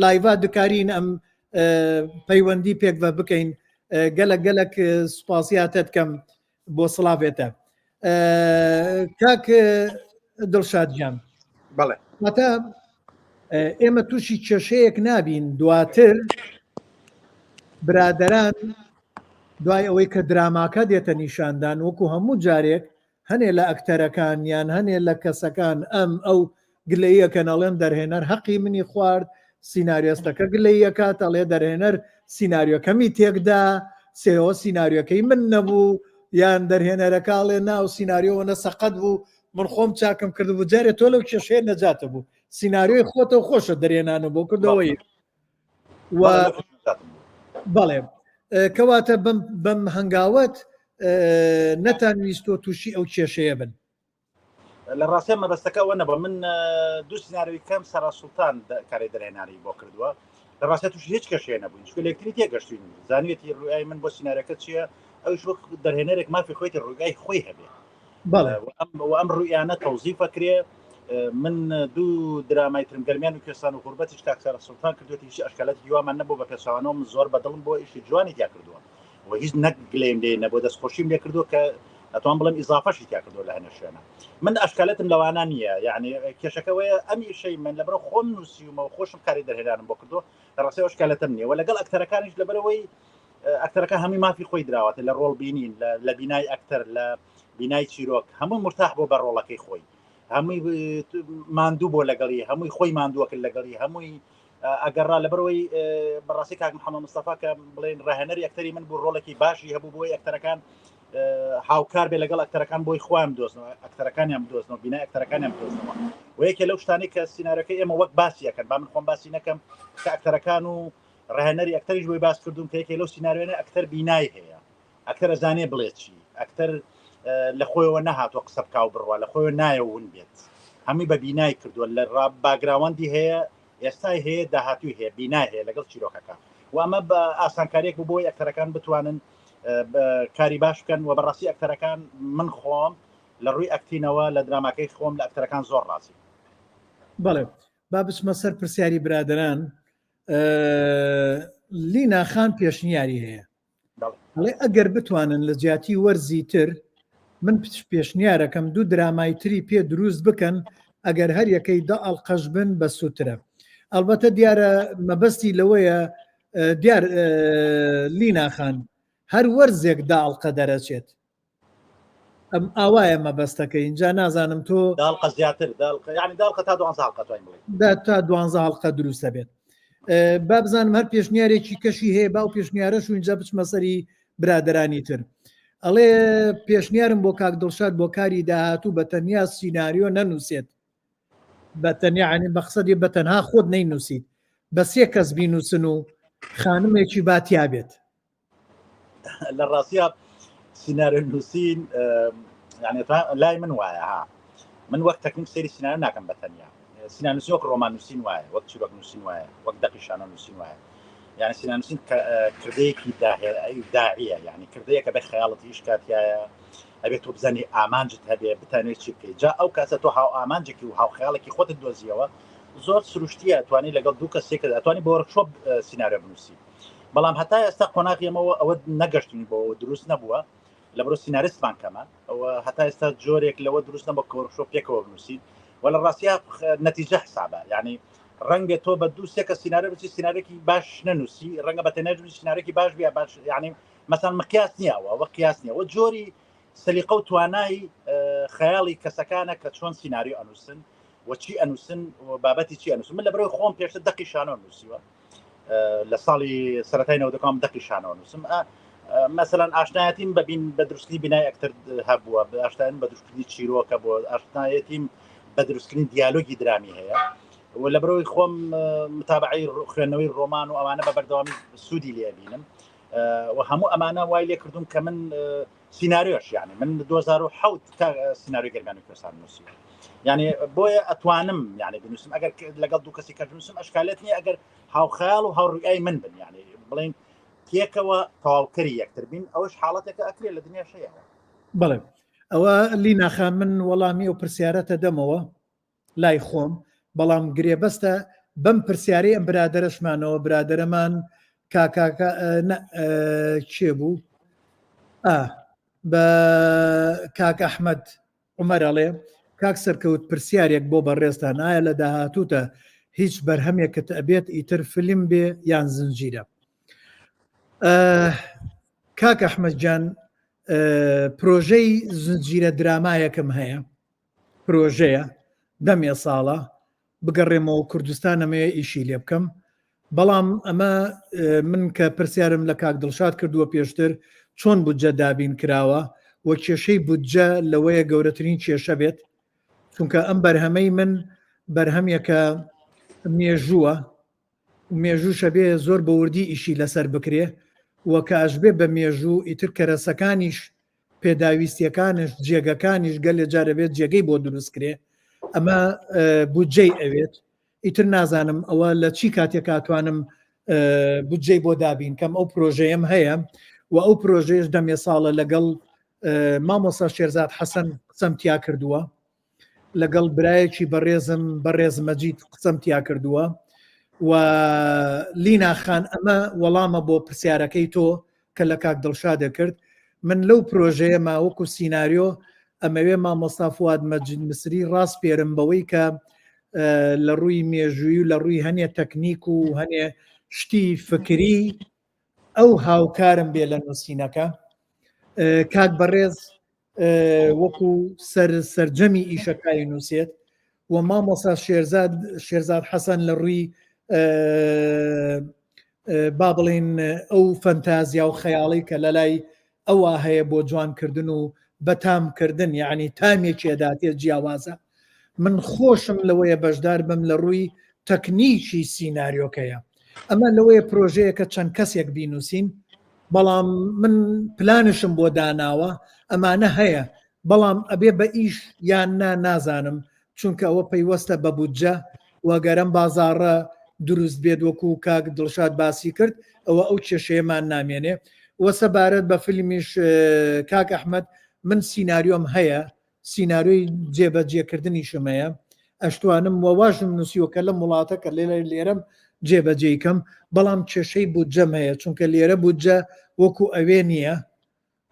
لایڤا دکارین ئەم پەیوەندی پێک بە بکەین گەلک سوپاسیاتە دکەم بۆ سڵاوێتە کاک دڵشاد گیان بەڵێ واتە ئێمە تووشی کێشەیەک نابین دواتر برادەران دوای ئەوەی کە دراماکە دێتە نیشاندان وەکو هەموو جارێک هەنێ لە ئەکتەرەکان یان هەنێ لە کەسەکان ئەم ئەو گلەیەکە نەڵێن دەرهێنەر حەقی منی خوارد سیناریۆستەکە گلەیەکە تەڵێ دەرهێنەر سیناریۆکەمی تێکدا سێەوە سیناریۆکەی من نەبوو یان دەرهێنەرەکاڵێ ناو سیناریۆوە نەسەقەت بوو من خۆم چاکم کرد بوو جارێت تۆ لەو کێشەیە نەجاتە بوو سیناریۆی خۆتەوە خۆشە دەرێنانە بۆ کردەوەی بەڵێ کەواتە بەم هەنگاوت نەتانویستۆ تووشی ئەو کێشەیە بن لە ڕاستە مەبەستەکەەوە نەبە من دوو سیناریۆی کەم سەرا سوڵتان کاری دەرهێنانی بۆ کردووە لە ڕاستە تووشی هیچ کەشەیە نەبووین چکە لەکتری تێگەشتین زانوێتی ڕوویای من بۆ سینارەکە چییە ئەوش وەک دەرهێنەرێک مافی خۆیتی ڕووگای خۆی هەبێ ئەم ڕوویانە تەوزیفەکرێ من دوو درامای ترمگەرمیان و کوێستان و قوربەتیش کاکسەرە سوڵتان کردوێتی هیچ ئەشکالەتی هیوامان نەبوو بە پێچوانەوە زۆر بەدڵم بۆ ئیشی جوانی تیا کردووە و هیچ نەک گلێم لێ نەبوو دەستخۆشیم لێ کردو کە ئەتوان بڵم ئیزافەشی تیا کردو لە هەنە شوێنە من ئەشکالەتم لەوانە نییە یعنی کێشەکەوەیە ئەمی شەی من لەبەرە خۆم نووسیومە و خۆشم کاری دەرهێنانم بۆ کردو لە ڕاستەوە ئەشکالەتم نییە و لەگەڵ ئەکتەرەکانیش لەبەرەوەی ئەکتەرەکە هەمووی مافی خۆی دراوەتە لە ڕۆڵ بینین لە بینای ئەکتەر لە بینای چیرۆک هەموو مرتاح بۆ بە ڕۆڵەکەی خۆی هەمووی ماندوو بۆ لەگەڵی هەمووی خۆی ماندووەکرد لەگەڵی هەمووی ئەگەڕا لەبەرەوەی بەڕاستی کاک محەممەد مستەفا کە بڵێن ڕاهێنەری ئەکتەری من بوو ڕۆڵێکی باشی هەبوو بۆی ئەکتەرەکان هاوکار بێ لەگەڵ ئەکتەرەکان بۆی خۆیان دۆستنەوە ئەکتەرەکانیان بدۆستنەوە بینای ئەکتەرەکانیان بدۆستنەوە و یەکێ لەو شتانی کە سینارەکەی ئێمە وەک باسیەکەن با من خۆم باسی نەکەم کە ئەکتەرەکان و ڕاهێنەری ئەکتەریش بۆی باس کردوم کە یەکێ لەو سیناریۆیانە ئەکتەر بینای هەیە ئەکتەر ئەزانێ بڵێ چی ئەکتەر لە خۆیەوە نەهاتوە قسە بکاو بڕوا لە خۆیەوە نایەون بێت هەمووی بە بینای کردووە لە باگراوەندی هەیە ئێستای هەیە داهاتوی هەیە بینای هەیە لەگەڵ چیرۆکەکە و ئەمە بە ئاسانکاریەک بوو بۆی ئەکتەرەکان بتوانن کاری باش بکەن و بەڕاستی ئەکتەرەکان من خۆم لە ڕووی ئەکتینەوە لە دراماکەی خۆم لە ئەکتەرەکان زۆر ڕاستی بەڵێ با بچمە سەر پرسیاری برادران لینا خان پێشنیاری هەیە ئەڵێ ئەگەر بتوانن لە جیاتی وەرزی تر من پێشنیارەکەم دوو درامایتری پێ دروست بکەن ئەگەر هەر یەکەی دا ئەڵقەش بن بە سووترە ئەلبەتە دیارە مەبەستی لەوەیە دیار لینا خان هەر وەرزێک دا ئەڵقە دەرەچێت ئەم ئاوایە مەبەستەکە اینجا نازانم تۆ داڵقە زیاتر یعنی داڵقە تا 12 حلقە توانین بڵێین تا 12 حلقە دروستە بێت با بزانم هەر پێشنیارێکی کەشی هەیە باو پێشنیارەش و اینجا بچمە سەری برادرانی تر ئەڵێ پێشنیارم بۆ کاک دڵشاد بۆ کاری داهاتوو بە تەنیا سیناریۆ نەنووسێت بە تەنیا عنی بەخسەدی بە تەنها خۆت نەینووسیت بە سێ کەس بینووسن و خانمێکی باتیا بێت لە ڕاستیە سیناریۆ نووسین یعنی لای من وایە ها من وەک تەکنیک سەیری سیناریۆ ناکەم بە تەنیا سیناریۆ نووسین وەک ڕۆمان نووسین وایە وەک چیرۆک نووسین وایە وەک دەقیشانە نووسین وایە يعني سیناریۆ نووسین کردەیەکی داعیە یعنی کردەیەکە بە خەیاڵەتی هیچ کاتیایە ئەبێت تۆ بزانێ ئامانجت هەبێ بتانێت چی بکەیت جا ئەو کاسە تۆ هاو ئامانجێکی و هاو خەیاڵێکی خۆتت دۆزیەوە زۆر سروشتیە ئەتوانی لەگەڵ دوو کەسێک ئەتوانی بۆ وەرکشۆپ سیناریۆ بنووسی بەڵام هەتا ئێستا قۆناغیەمەوە ئەوە نەگەشتین بۆ دروست نەبووە لەبەرۆ سیناریستمان کەمە ئەوە هەتا ئێستا جۆرێک لەوە دروست نەبووە کە وەرکشۆپ پێکەوە بنووسین وە لە ڕاستیە نەتیجە حسابە یعنی ڕەنگە تۆ بە دوو سێ کە سیناریۆ بچی سیناریۆکی باش نەنووسی ڕەنگە بە تەنیا سیناریۆکی باش بیا باش یعنی مەسەڵەن مقیاس نییە ئەوە قیاس نییە وە جۆری سەلیقە و توانای خەیاڵی کەسەکانە کە چۆن سیناریۆ ئەنووسن و چی ئەنووسن و بابەتی چی ئەنووسن من لەبەرەوەی خۆم پێشتر دەقیشانەوە نووسیوە لە ساڵی سەرەتای 90 دەقیشانەوە نووسم مەسەڵەن ئاشنایەتیم بە دروستکردنی بینای ئەکتەر هەبووە ئاشنایەتیم بە دروستکردنی چیرۆکە بۆ ئاشنایەتیم بە دروستکردنی دیالۆگی درامی هەیە و لەبەرەوەی خۆم متابعی خوێندنەوەی ڕۆمان و ئەوانە بە بەردەوامی سوودی لێبینم و هەموو ئەمانە وای لێ کردوم کە من سیناریۆش یعنی من 2007 سیناریۆ گەرمانی کوردستان نووسی یعنی بۆیە ئەتوانم یعنی بنووسم ئەگەر لەگەڵ دوو کەسی کە بنووسم ئەشکالێت نییە ئەگەر هاوخەیاڵ و هاوڕێگای من بن یعنی بڵین تێکەوە تەواوکەری یەکتر بین ئەوەش حاڵەتێکە ئەکرێت لە دنیا شەیەوە. بەڵێ ئەوە لینا من وەڵامی ئەو پرسیارەتە دەمەوە لای خۆم بەڵام گرێبەستە بەم پرسیارەی ئەم برادەرەشمانەوە برادەرەمان کاکاکە کێ بوو بە کاک ئەحمەد عومەرەڵێ کاک سەرکەوت پرسیارێک بۆ بەڕێستان ئایا لە داهاتووتە هیچ بەرهەمێکت ئەبێت ئیتر فلم بێ یان زنجیرە. کاک ئەحمەد جان پرۆژەی زنجیرە درامایەکم هەیە پرۆژەیە دەمێ ساڵە بگەڕێمەوە کوردستان ئەمەیە ئیشی لێ بکەم بەڵام ئەمە من کە پرسیارم لە کاک دڵشاد کردووە پێشتر چۆن بودجە دابین کراوە و کێشەی بودجە لەوەیە گەورەترین کێشە بێت چونکە ئەم بەرهەمەی من بەرهەمیەکە مێژووە مێژووشە بێ زۆر بەوردی ئیشی لەسەر بکرێ وە کە ئەشبێ بە مێژوو ئیتر کەرەسەکانیش پێداویستیەکانش جێگەکانیش گەلێ جارەبێت جێگەی بۆ دروستکرێ ئەمە بودجەی ئەوێت ئیتر نازانم ئەوە لە چی کاتێک کاتوانم بودجەی بۆ دابین کەم ئەو پرۆژەیەم هەیە و ئەو پرۆژەیەش دەمێ ساڵە لەگەڵ مامۆستا شێرزاد حەسەن قسەم تیا کردووە لەگەڵ برایەکی بەڕێز مەجید قسەم تیا کردووە و لینا خان ئەمە وەڵامە بۆ پرسیارەکەی تۆ کە لە کاک دڵشادە کرد من لەو پرۆژەیە ماوەکو سیناریۆ ئەمەوێ مامۆستا فواد مەجید مسری ڕاست پێرم بەوەی کە لە ڕووی مێژووی و لە ڕووی هەنێ تەکنیک و هەنێ شتی فکری ئەو هاوکارم بێ لە نووسینەکە کاک بەڕێز وەکو سەرجەمی ئیشەکانی نووسێت و مامۆستا شێرزاد حەسەن لە ڕووی با بڵین ئەو فەنتازیا و خەیاڵی کە لە لای ئەوە هەیە بۆ جوانکردن و بەتامکردن یعنی تامێکێداتێت جیاوازە من خۆشم لەوەیە بەشدار بم لە ڕووی تەکنیکی سیناریۆکەیە ئەمە لەوەیە پرۆژەیەکە چەند کەسێک بینوسین بەڵام من پلانشم بۆ داناوە ئەمانە هەیە بەڵام ئەبێ بە ئیش یان نازانم چونکە ئەوە پەیوەستە بە بودجە وەگەرم بازاڕە دروست بێت وەکو کاک دڵشاد باسی کرد ئەوە ئەو کێشەیەمان نامێنێ وە سەبارەت بە فیلمیش کاک ئەحمەد من سیناریۆم هەیە سیناریۆی جێبەجێکردنیشم هەیە ئەشتوانم وەواژم نووسیوەکە لە وڵاتە کە لێرەم جێبەجێیکەم بەڵام کێشەی بودجەم هەیە چونکە لێرە بودجە وەکو ئەوێ نییە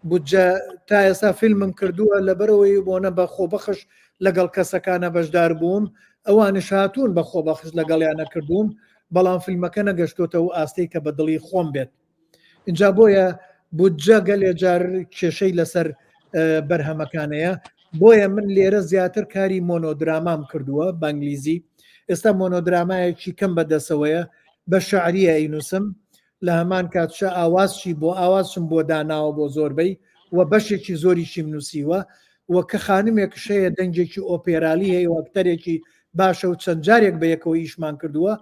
بودجە تا ئێستا فیلمم کردووە لەبەرەوەی بۆنە بە خۆبەخش لەگەڵ کەسەکانە بەشدار بووم ئەوانش هاتوون بە خۆبەخش لەگەڵیانە کردووم بەڵام فیلمەکە نەگەشتۆتەوە ئاستەی کە بە دڵی خۆم بێت اینجا بۆیە بودجە گەلێ جار کێشەی لەسەر بەرهەمەکانەیە بۆیە من لێرە زیاتر کاری مۆنۆدرامام کردووە بە ئەنگلیزی ئێستا مۆنۆدرامایەکی کەم بەدەسەوەیە بە شەعریە ئەینووسم لە هەمان کاتشە ئاوازشی بۆ ئاوازشم بۆ داناوە بۆ زۆربەی و بەشێکی زۆریشیم نووسیوە وە کە خانمێک شەیە دەنجێکی ئۆپێرالی هەیە وەکتەرێکی باشە و چەند جارێک بە یەکەوە ئیشمان کردووە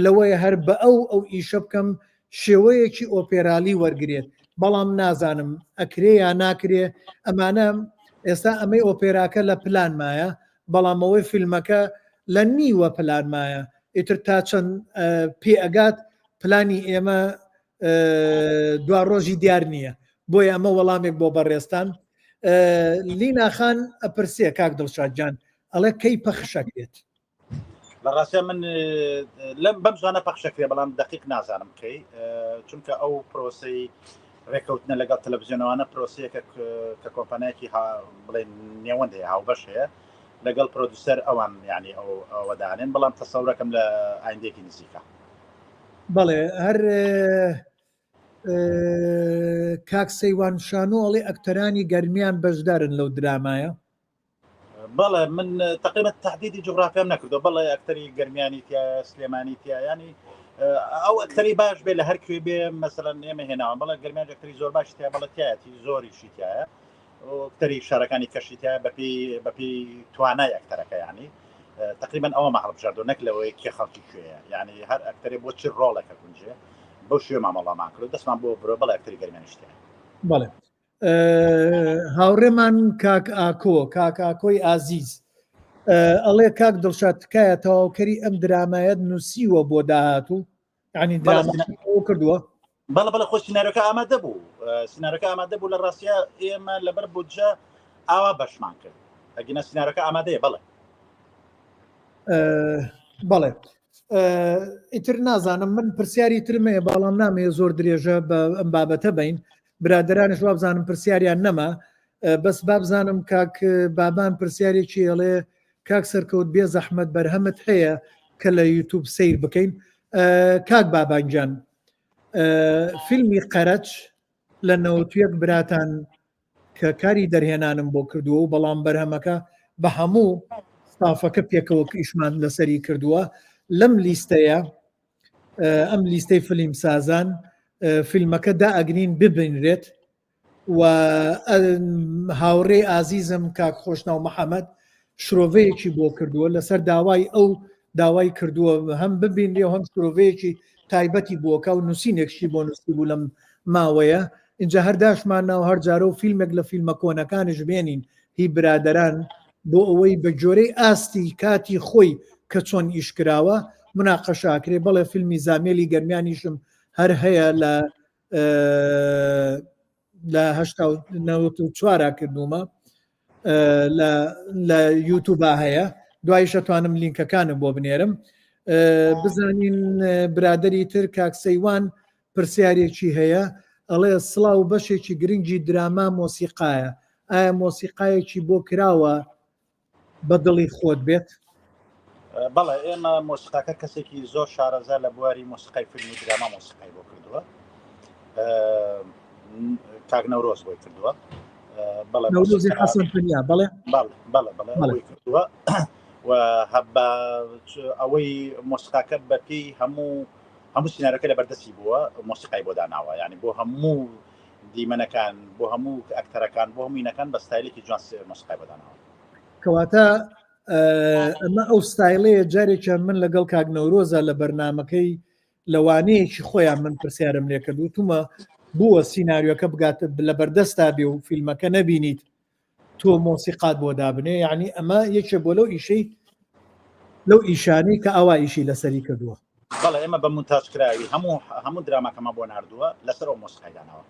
لەوەیە هەر بە ئەو ئیشە بکەم شێوەیەکی ئۆپێرالی وەرگێت بەڵام نازانم ئەکرێ یا ناکرێ ئەمانە ئێستا ئەمەی ئۆپێراکە لە پلانمایە بەڵام ئەوەی فیلمەکە لە نیوە پلانمایە ئیتر تا چەند پێئگات پلانی ئێمە دوا ڕۆژی دیار نییە بۆیە ئەمە وەڵامێک بۆ بەڕێستان لیناخان ئەپرسێ کاک دڵشادجان ئەڵێ کەی پەخشەکرێت لە ڕاستە من لەم بەم زانە پەخشەکرێ بەڵام دقیق نازانم کەی چونکە ئەو پرۆسی ڕێکەوتنە لەگەڵ تەلەڤیزیۆنەوانە پرۆسیەکە کە کۆمپانیایەکی بڵێن نێوەند هەیە هاوبەش هەیە لەگەڵ پرۆدوسەر ئەوان یعنی ئەوەدانێن بەڵام تەسەورەکەم لە ئایندێکی نزیکە بەڵێ هەر کاک سەیوان شانۆ ئەڵێ ئەکتەرانی گەرمیان بەشدارن لەو درامایە بەڵێ من تقریبا تهدیدی جغرافیام نەکردو بەڵێ ئەکتەری گەرمیانی تیا سلێمانی تیا ینی ئەو ئەکتەری باش بێ لە هەر کوێ بێ مەسەلەن ئێمە هێناوە بەڵێ گەرمیان ئەکتەری زۆر باشی تیا بەڵێ تایەتی زۆریشی تایە ئەکتەری شارەکانی کەشی تیا بەپی توانای ئەکتەرەکە ینی تقریبا ئەوە هەڵبژاردو نەک لەوەی کێ خەڵکی کوێیە ینی هەر ئەکتەرێ بۆ چی ڕۆڵەکە گونجێ بۆ شوێ مامەڵامان کرد دەستمان بۆ برۆ بەڵێ ئەکتەری گەرمیانیش تیا بەڵێ هاوڕێمان کاک ئاکۆی ئازیز ئەڵێ کاک دڵشاد تکایە تەواوکەری ئەم درامایەت نووسیوە بۆ داهاتوو یعنی دراما کردووە بەڵە خۆ سینارەکە ئامادە بوو سینارەکە ئامادە بوو لە ڕاستیە ئێمە لەبەر بودجە ئاوا بەشمان کرد ئەگەنە سینارەکە ئامادەیە بەڵێ ئیتر نازانم من پرسیاری ترمەیە باڵام نامەیە زۆر درێژە بە ئەم بابەتە بین برادرانش وا بزانم پرسیاریان نەما بەس بابزانم کاک بابان پرسیارێکی ئەڵێ کاک سەرکەوت بێ زەحمەت بەرهەمت هەیە کە لە یوتیوب سیر بکەین کاک بابانجان فیلمی قەرەچ لە 91 براتان کە کاری دەرهێنانم بۆ کردووە و بەڵام بەرهەمەکە بە هەموو ستافەکە پێکەوە ئیشمان لەسەری کردووە لەم لیستەیە ئەم لیستەی فیلم سازان فیلمەکە دائەگرین ببینرێت و هاوڕێ ئازیزم کاک خۆشناو محەممەد شرۆڤەیەکی بۆ کردووە لەسەر داوای کردووە هەم ببینێ و هەم شرۆڤەیەکی تایبەتی بووەکە و نووسینێکشی بۆ نووسی بوو لەم ماوەیە اینجا هەرداشمان ناو هەر جارە و فیلمێک لە فیلمە کۆنەکانش بێنین هی برادەران بۆ ئەوەی بە جۆرەی ئاستی کاتی خۆی کە چۆن ئیشکراوە مناقەشاکرێ بەڵێ فیلمی زامێلی گەرمیانیشم هەر هەیە لە 1994 کردومە لە یوتیوبا هەیە دوایش ئەتوانم لینکەکانم بۆ بنێرم بزانین برادری تر کاکسەیوان پرسیارێکی هەیە ئەڵێ سڵاو بەشێکی گرنگی دراما مۆسیقایە ئایا مۆسیقایەکی بۆ کراوە بە دڵی خۆت بێت بەڵێ ئێمە مۆسیقاکە کەسێکی زۆر شارەزا لە بواری مۆسیقای فیلمی دراما مۆسیقای بۆ کردووە کاک نەورۆز بۆی کردووە نەورۆزی حەسەن پنیا بەڵێ بەڵێ کردووە و هەبا ئەوەی مۆسیقاکە بەپی هەموو سینارەکە لە بەردەستی بووە مۆسیقای بۆ داناوە یعنی بۆ هەموو دیمەنەکان بۆ هەموو ئەکتەرەکان بۆ هەمووینەکان بە ستایلێکی جوان مۆسیقای بۆ داناوە کەواتە ئەمە ئەو ستایلەیە جارێکە من لەگەڵ کاک نەورۆزە لە بەرنامەکەی لەوانەیەکی خۆیان من پرسیارم لێ کرد وتومە بووە سیناریۆکە بگاتە لە بەردەستا بێ و فیلمەکە نەبینیت تۆ مۆسیقات بۆ دابنێ یعنی ئەمە یەکێ بۆ لەو ئیشانەی کە ئەوا ئیشی لەسەری کردووە بەڵێ ئێمە بە مونتاژکراوی هەموو درامەکەمە بۆ ناردووە لەسەر ئەو مۆسیقایدانەوە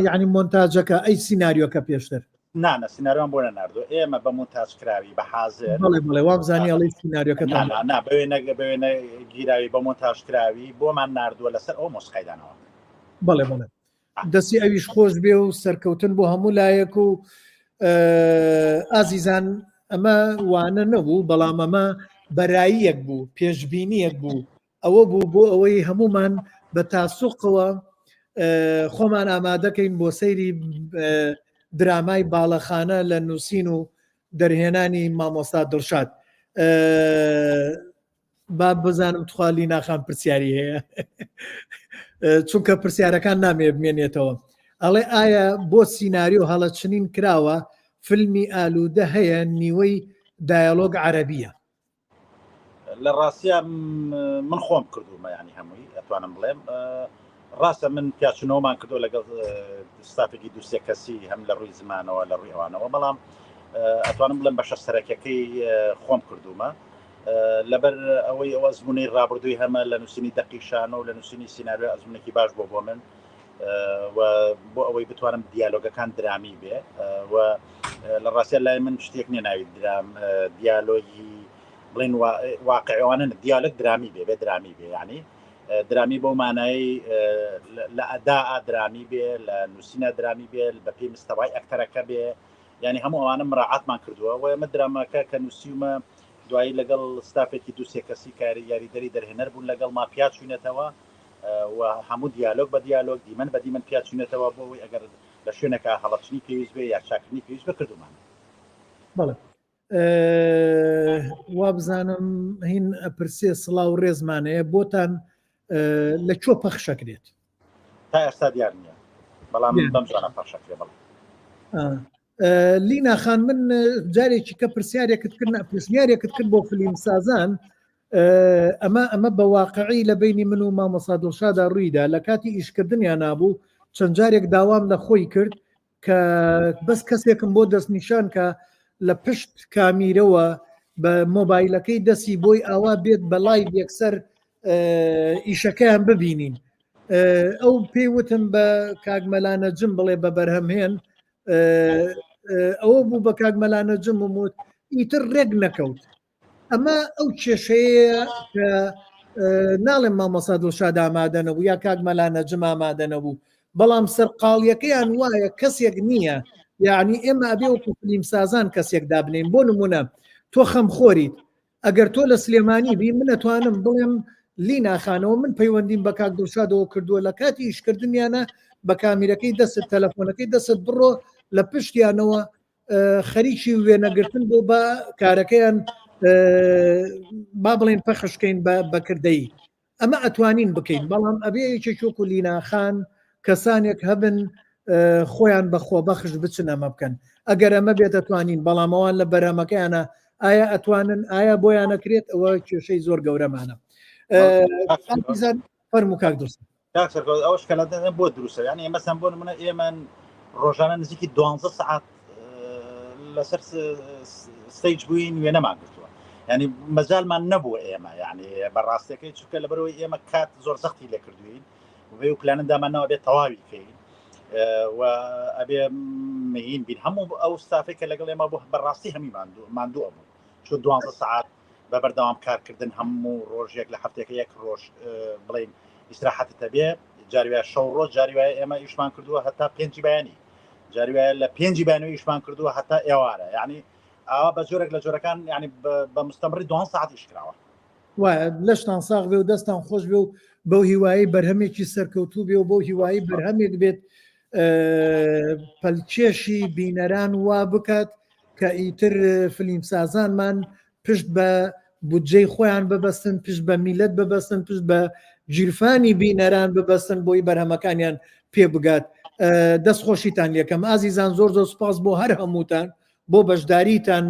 یعنی مۆنتاژەکە ئەی سیناریۆکە پێشتر نانە سیناریۆم بۆ نەناردووە ئێمە بە مونتاژکراوی بە حازر بڵێ وابزانانی ئەڵی سیناریۆکە بوێنە گیراوی بە مۆنتاژکراوی بۆمان ناردووە لەسەر ئەو مۆسیقایدانەوە بەڵێ دەستی ئەویش خۆش بێ و سەرکەوتن بۆ هەموو لایەک و ئازیزان ئەمە وانە نەبوو بەڵام ئەمە بەراییەک بوو پێشبینیەک بوو ئەوە بوو بۆ ئەوەی هەمومان بە تاسوقەوە خۆمان ئامادەکەین بۆ سەیری درامای باڵەخانە لە نووسین و دەرهێنانی مامۆستا دڵشاد با بزانم تخوالی ناخان پرسیاری هەیە چونکە پرسیارەکان نامێ بمێنێتەوە ئەڵێ ئایا بۆ سیناریۆ هەڵەچنین کراوە فیلمی ئالوودە هەیە نیوەی دایالۆگ عەرەبیە لە ڕاستیە من خۆم کردومە ینی هەمووی ئەتوانم بڵێم ڕاستە من پیاچنەوەمان کردو لەگەڵ ستافێکی دووسێ کەسی هەم لە ڕووی زمانەوە لە ڕووی ئەوانەوە بەڵام ئەتوانم بڵێم بەشە سەرەکیەکەی خۆم کردومە لەبەر ئەوەی ئەوە ئەزمونەی ڕابردووی هەمە لە نووسینی دەقیشانە و لە نووسینی سیناریۆ ئەزمونێکی باش بۆ من و بۆ ئەوەی بتوانم دیالۆگەکان درامی بێ و لە ڕاستیە لای من شتێک نیە ناوی دیالۆگی بڵێن واقعیوانە دیالۆگ درامی بێ درامی بێ ینی درامی بۆ مانایی لە ئەدا درامی بێ لە نووسینە درامی بێ بە پێی مستەوای ئەکتەرەکە بێ ینی هەموو ئەوانە مراعاتمان کردووە و ئێمە دراماکە کە نووسیمە دوایی لەگەڵ ستافێکی دووسێ کەسی کاری یاریدەری دەرهێنەر بوون لەگەڵ ما پیاچوونێتەوە و هەموو دیالۆگ بە دیالۆگ دیمەن بە دیمەن پیاچوونێتەوە بۆ ئەوەی ئەگەر لە شوێنەکە هەڵەچنی پێویست بێ یا چاکردنی پێویست بکردومان بەڵێ وا بزانم هین ئەپرسێ سڵاو ڕێزمانەیە بۆتان لە کۆ پەخشەکرێت تا ئێستا دیار نییە بەڵام بەمزانە پەخشەکرێ بەڵام لیناخان من جارێکی کە پرسیارێکت کرد بۆ فیلم سازان ئەمە بە واقعی لە بینی من و مامۆستا دڵشادا ڕوویدا لە کاتی ئیشکردنیان نابوو چەند جارێک داوام لە خۆی کرد کە بەس کەسێکم بۆ دەست نیشان کە لە پشت کامیرەوە بە مۆبایلەکەی دەستی بۆی ئاوا بێت بە لایڤ یەکسەر ئیشەکەیان ببینین. ئەو پێیوتم بە کاگمەلانە جم بڵێ بە بەرهەمهێن ئەوە بوو بە کاگمەلانە جم وموت ئیتر ڕێک نەکەوت. ئەمە ئەو کێشەیە کە ناڵێم مامۆستا دڵشاد ئامادە نەبوو یا کاگمەلانە جم ئامادە نەبوو، بەڵام سەرقاڵیەکەیان وایە کەسێک نییە، یعنی ئێمە ئەبێ وەکو فیلمسازان کەسێک دابنین. بۆ نمونە تۆ خەمخۆریت، ئەگەر تۆ لە سلێمانی بی من ئەتوانم بڵێم لی ناخانەوە من پەیوەندیم بە کاک دڵشادەوە کردووە لە کاتی ئیشکردنیانە بە کامیرەکەی دەست تەلەفۆنەکەی دەست بڕۆ لە پشتیانەوە خەریکی وێنەگرتن بۆ بە کارەکەیان با بڵێن پەخشکەین بەکردەی. ئەمە ئەتوانین بکەین، بەڵام ئەبێ یەکێک وەکو لیناخان کەسانێک هەبن خۆیان بە خۆبەخش بچن ئەمە بکەن. ئەگەر ئەمە بێت ئەتوانین، بەڵام ئەوان لە بەرهەمەکەیانە ئایا ئەتوانن، ئایا بۆیان نەکرێت، ئەوە کێشەی زۆر گەورەمانە. فەرموو کاک دڵشاد. ئەوش کە لە بۆ دروستە، یعنی مەسەن بۆ نمونە ئێمە ڕۆژانە نزیکی 12 ساعت لەسەر ستیج بووین وێنەمان گرتووە، ینی مەجالمان نەبووە ئێمە، یعنی بەڕاستەکەی چونکە لەبەرەوەی ئێمە کات زۆر سەختی لێ کردوین وبێ و پلانەندامانەوە بێت تەواوی بکەین و ئەبێ مهین بین. هەموو ئەو ستافێک کە لەگەڵ ئێمە بۆ بەڕاستی هەمی ماندووە بوو، چۆ 12 ساعت بە بەردەوام کارکردن هەموو ڕۆژێک لە هەفتێکە یەک ڕۆژ بڵین ئیستراحەتە بێ، جاری وایە شەو ڕۆژ، جاری وایە ئێمە ئیشمان کردووە هەتا 5 بەیانی، جاری وایە لە 5 بەیانەوەی ئیشمان کردووە هەتا ئێوارە، یعنی ئەوە بە جۆرێک لە جۆرەکان ینی بە مستەمڕی 12 ساعت ئیشکراوە. وایە لەشتان ساغ بێ و دەستان خۆش بێ و بەو هیوایی بەرهەمێکی سەرکەوتوو بێ و بەو هیوایی بەرهەمێک بێت پەلکێشی بینەران وا بکات کە ئیتر فیلمسازانمان پشت بە بودجەی خۆیان ببەستن، پشت بە میلەت ببەستن، پشت بە گیرفانی بینەران ببەستن بۆی بەرهەمەکانیان پێ بگات. دەستخۆشیتان یەکەم ئازیزان، زۆر زۆر سپاس بۆ هەر هەمووتان بۆ بەشداریتان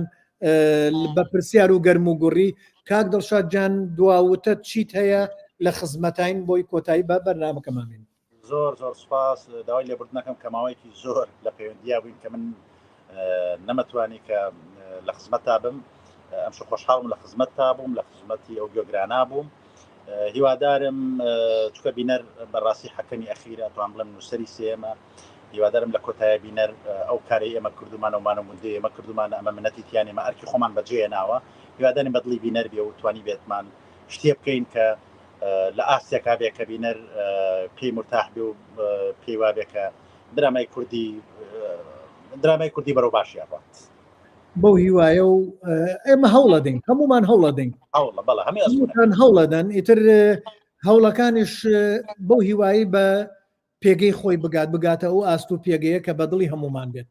بە پرسیار و گەرم و گوڕی. کاک دڵشاد جان دواوتە چیت هەیە لە خزمەتین بۆی کۆتایی بە بەرنامەکەمامین؟ زۆر زۆر سپاس، داوای لێبوردنەکەم کە ماوەیەکی زۆر لە پەیوەندیا بووین کە من نەمەتوانی کە لە خزمەتتا بم، ئەمشو خۆشحاڵم لە خزمەتتا بووم، لە خزمەتی ئەو گوێگرانا بووم. هیوادارم چکە بینەر بەڕاستی حەکەمی ئەخیرە توان بڵێم نووسەری سێمە، هیوادارم لە کۆتایە بینەر ئەو کاری ئێمە کردومانەوەمانە موندێ ئێمە کردومان ئەمە منەتی تیانێمە ئەرکی خۆمان بەجێ ناوە، هیوادارم بەدڵی بینەر بێ و توانی بێتمان شتێ بکەین کە لە ئاسیاکا بێ کە بینەر پێی مرتاح بێ و پێی وابێ کە درامای کوردی بەرەو باشی ئەڕات. بەو هیوایە و ئێمە هەوڵەدەین، هەمومان هەوڵەدەین، هەمووتان هەوڵەدەن، ئیتر هەوڵەکانیش بەو هیوایی بە پێگەی خۆی بگاتە ئەو ئاست و پێگەیە کە بەدڵی هەمومان بێت.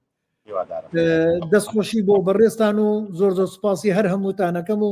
دەستخۆشی بۆ بەڕێستان و زۆر زۆر سپاسی هەر هەمووتانەکەم و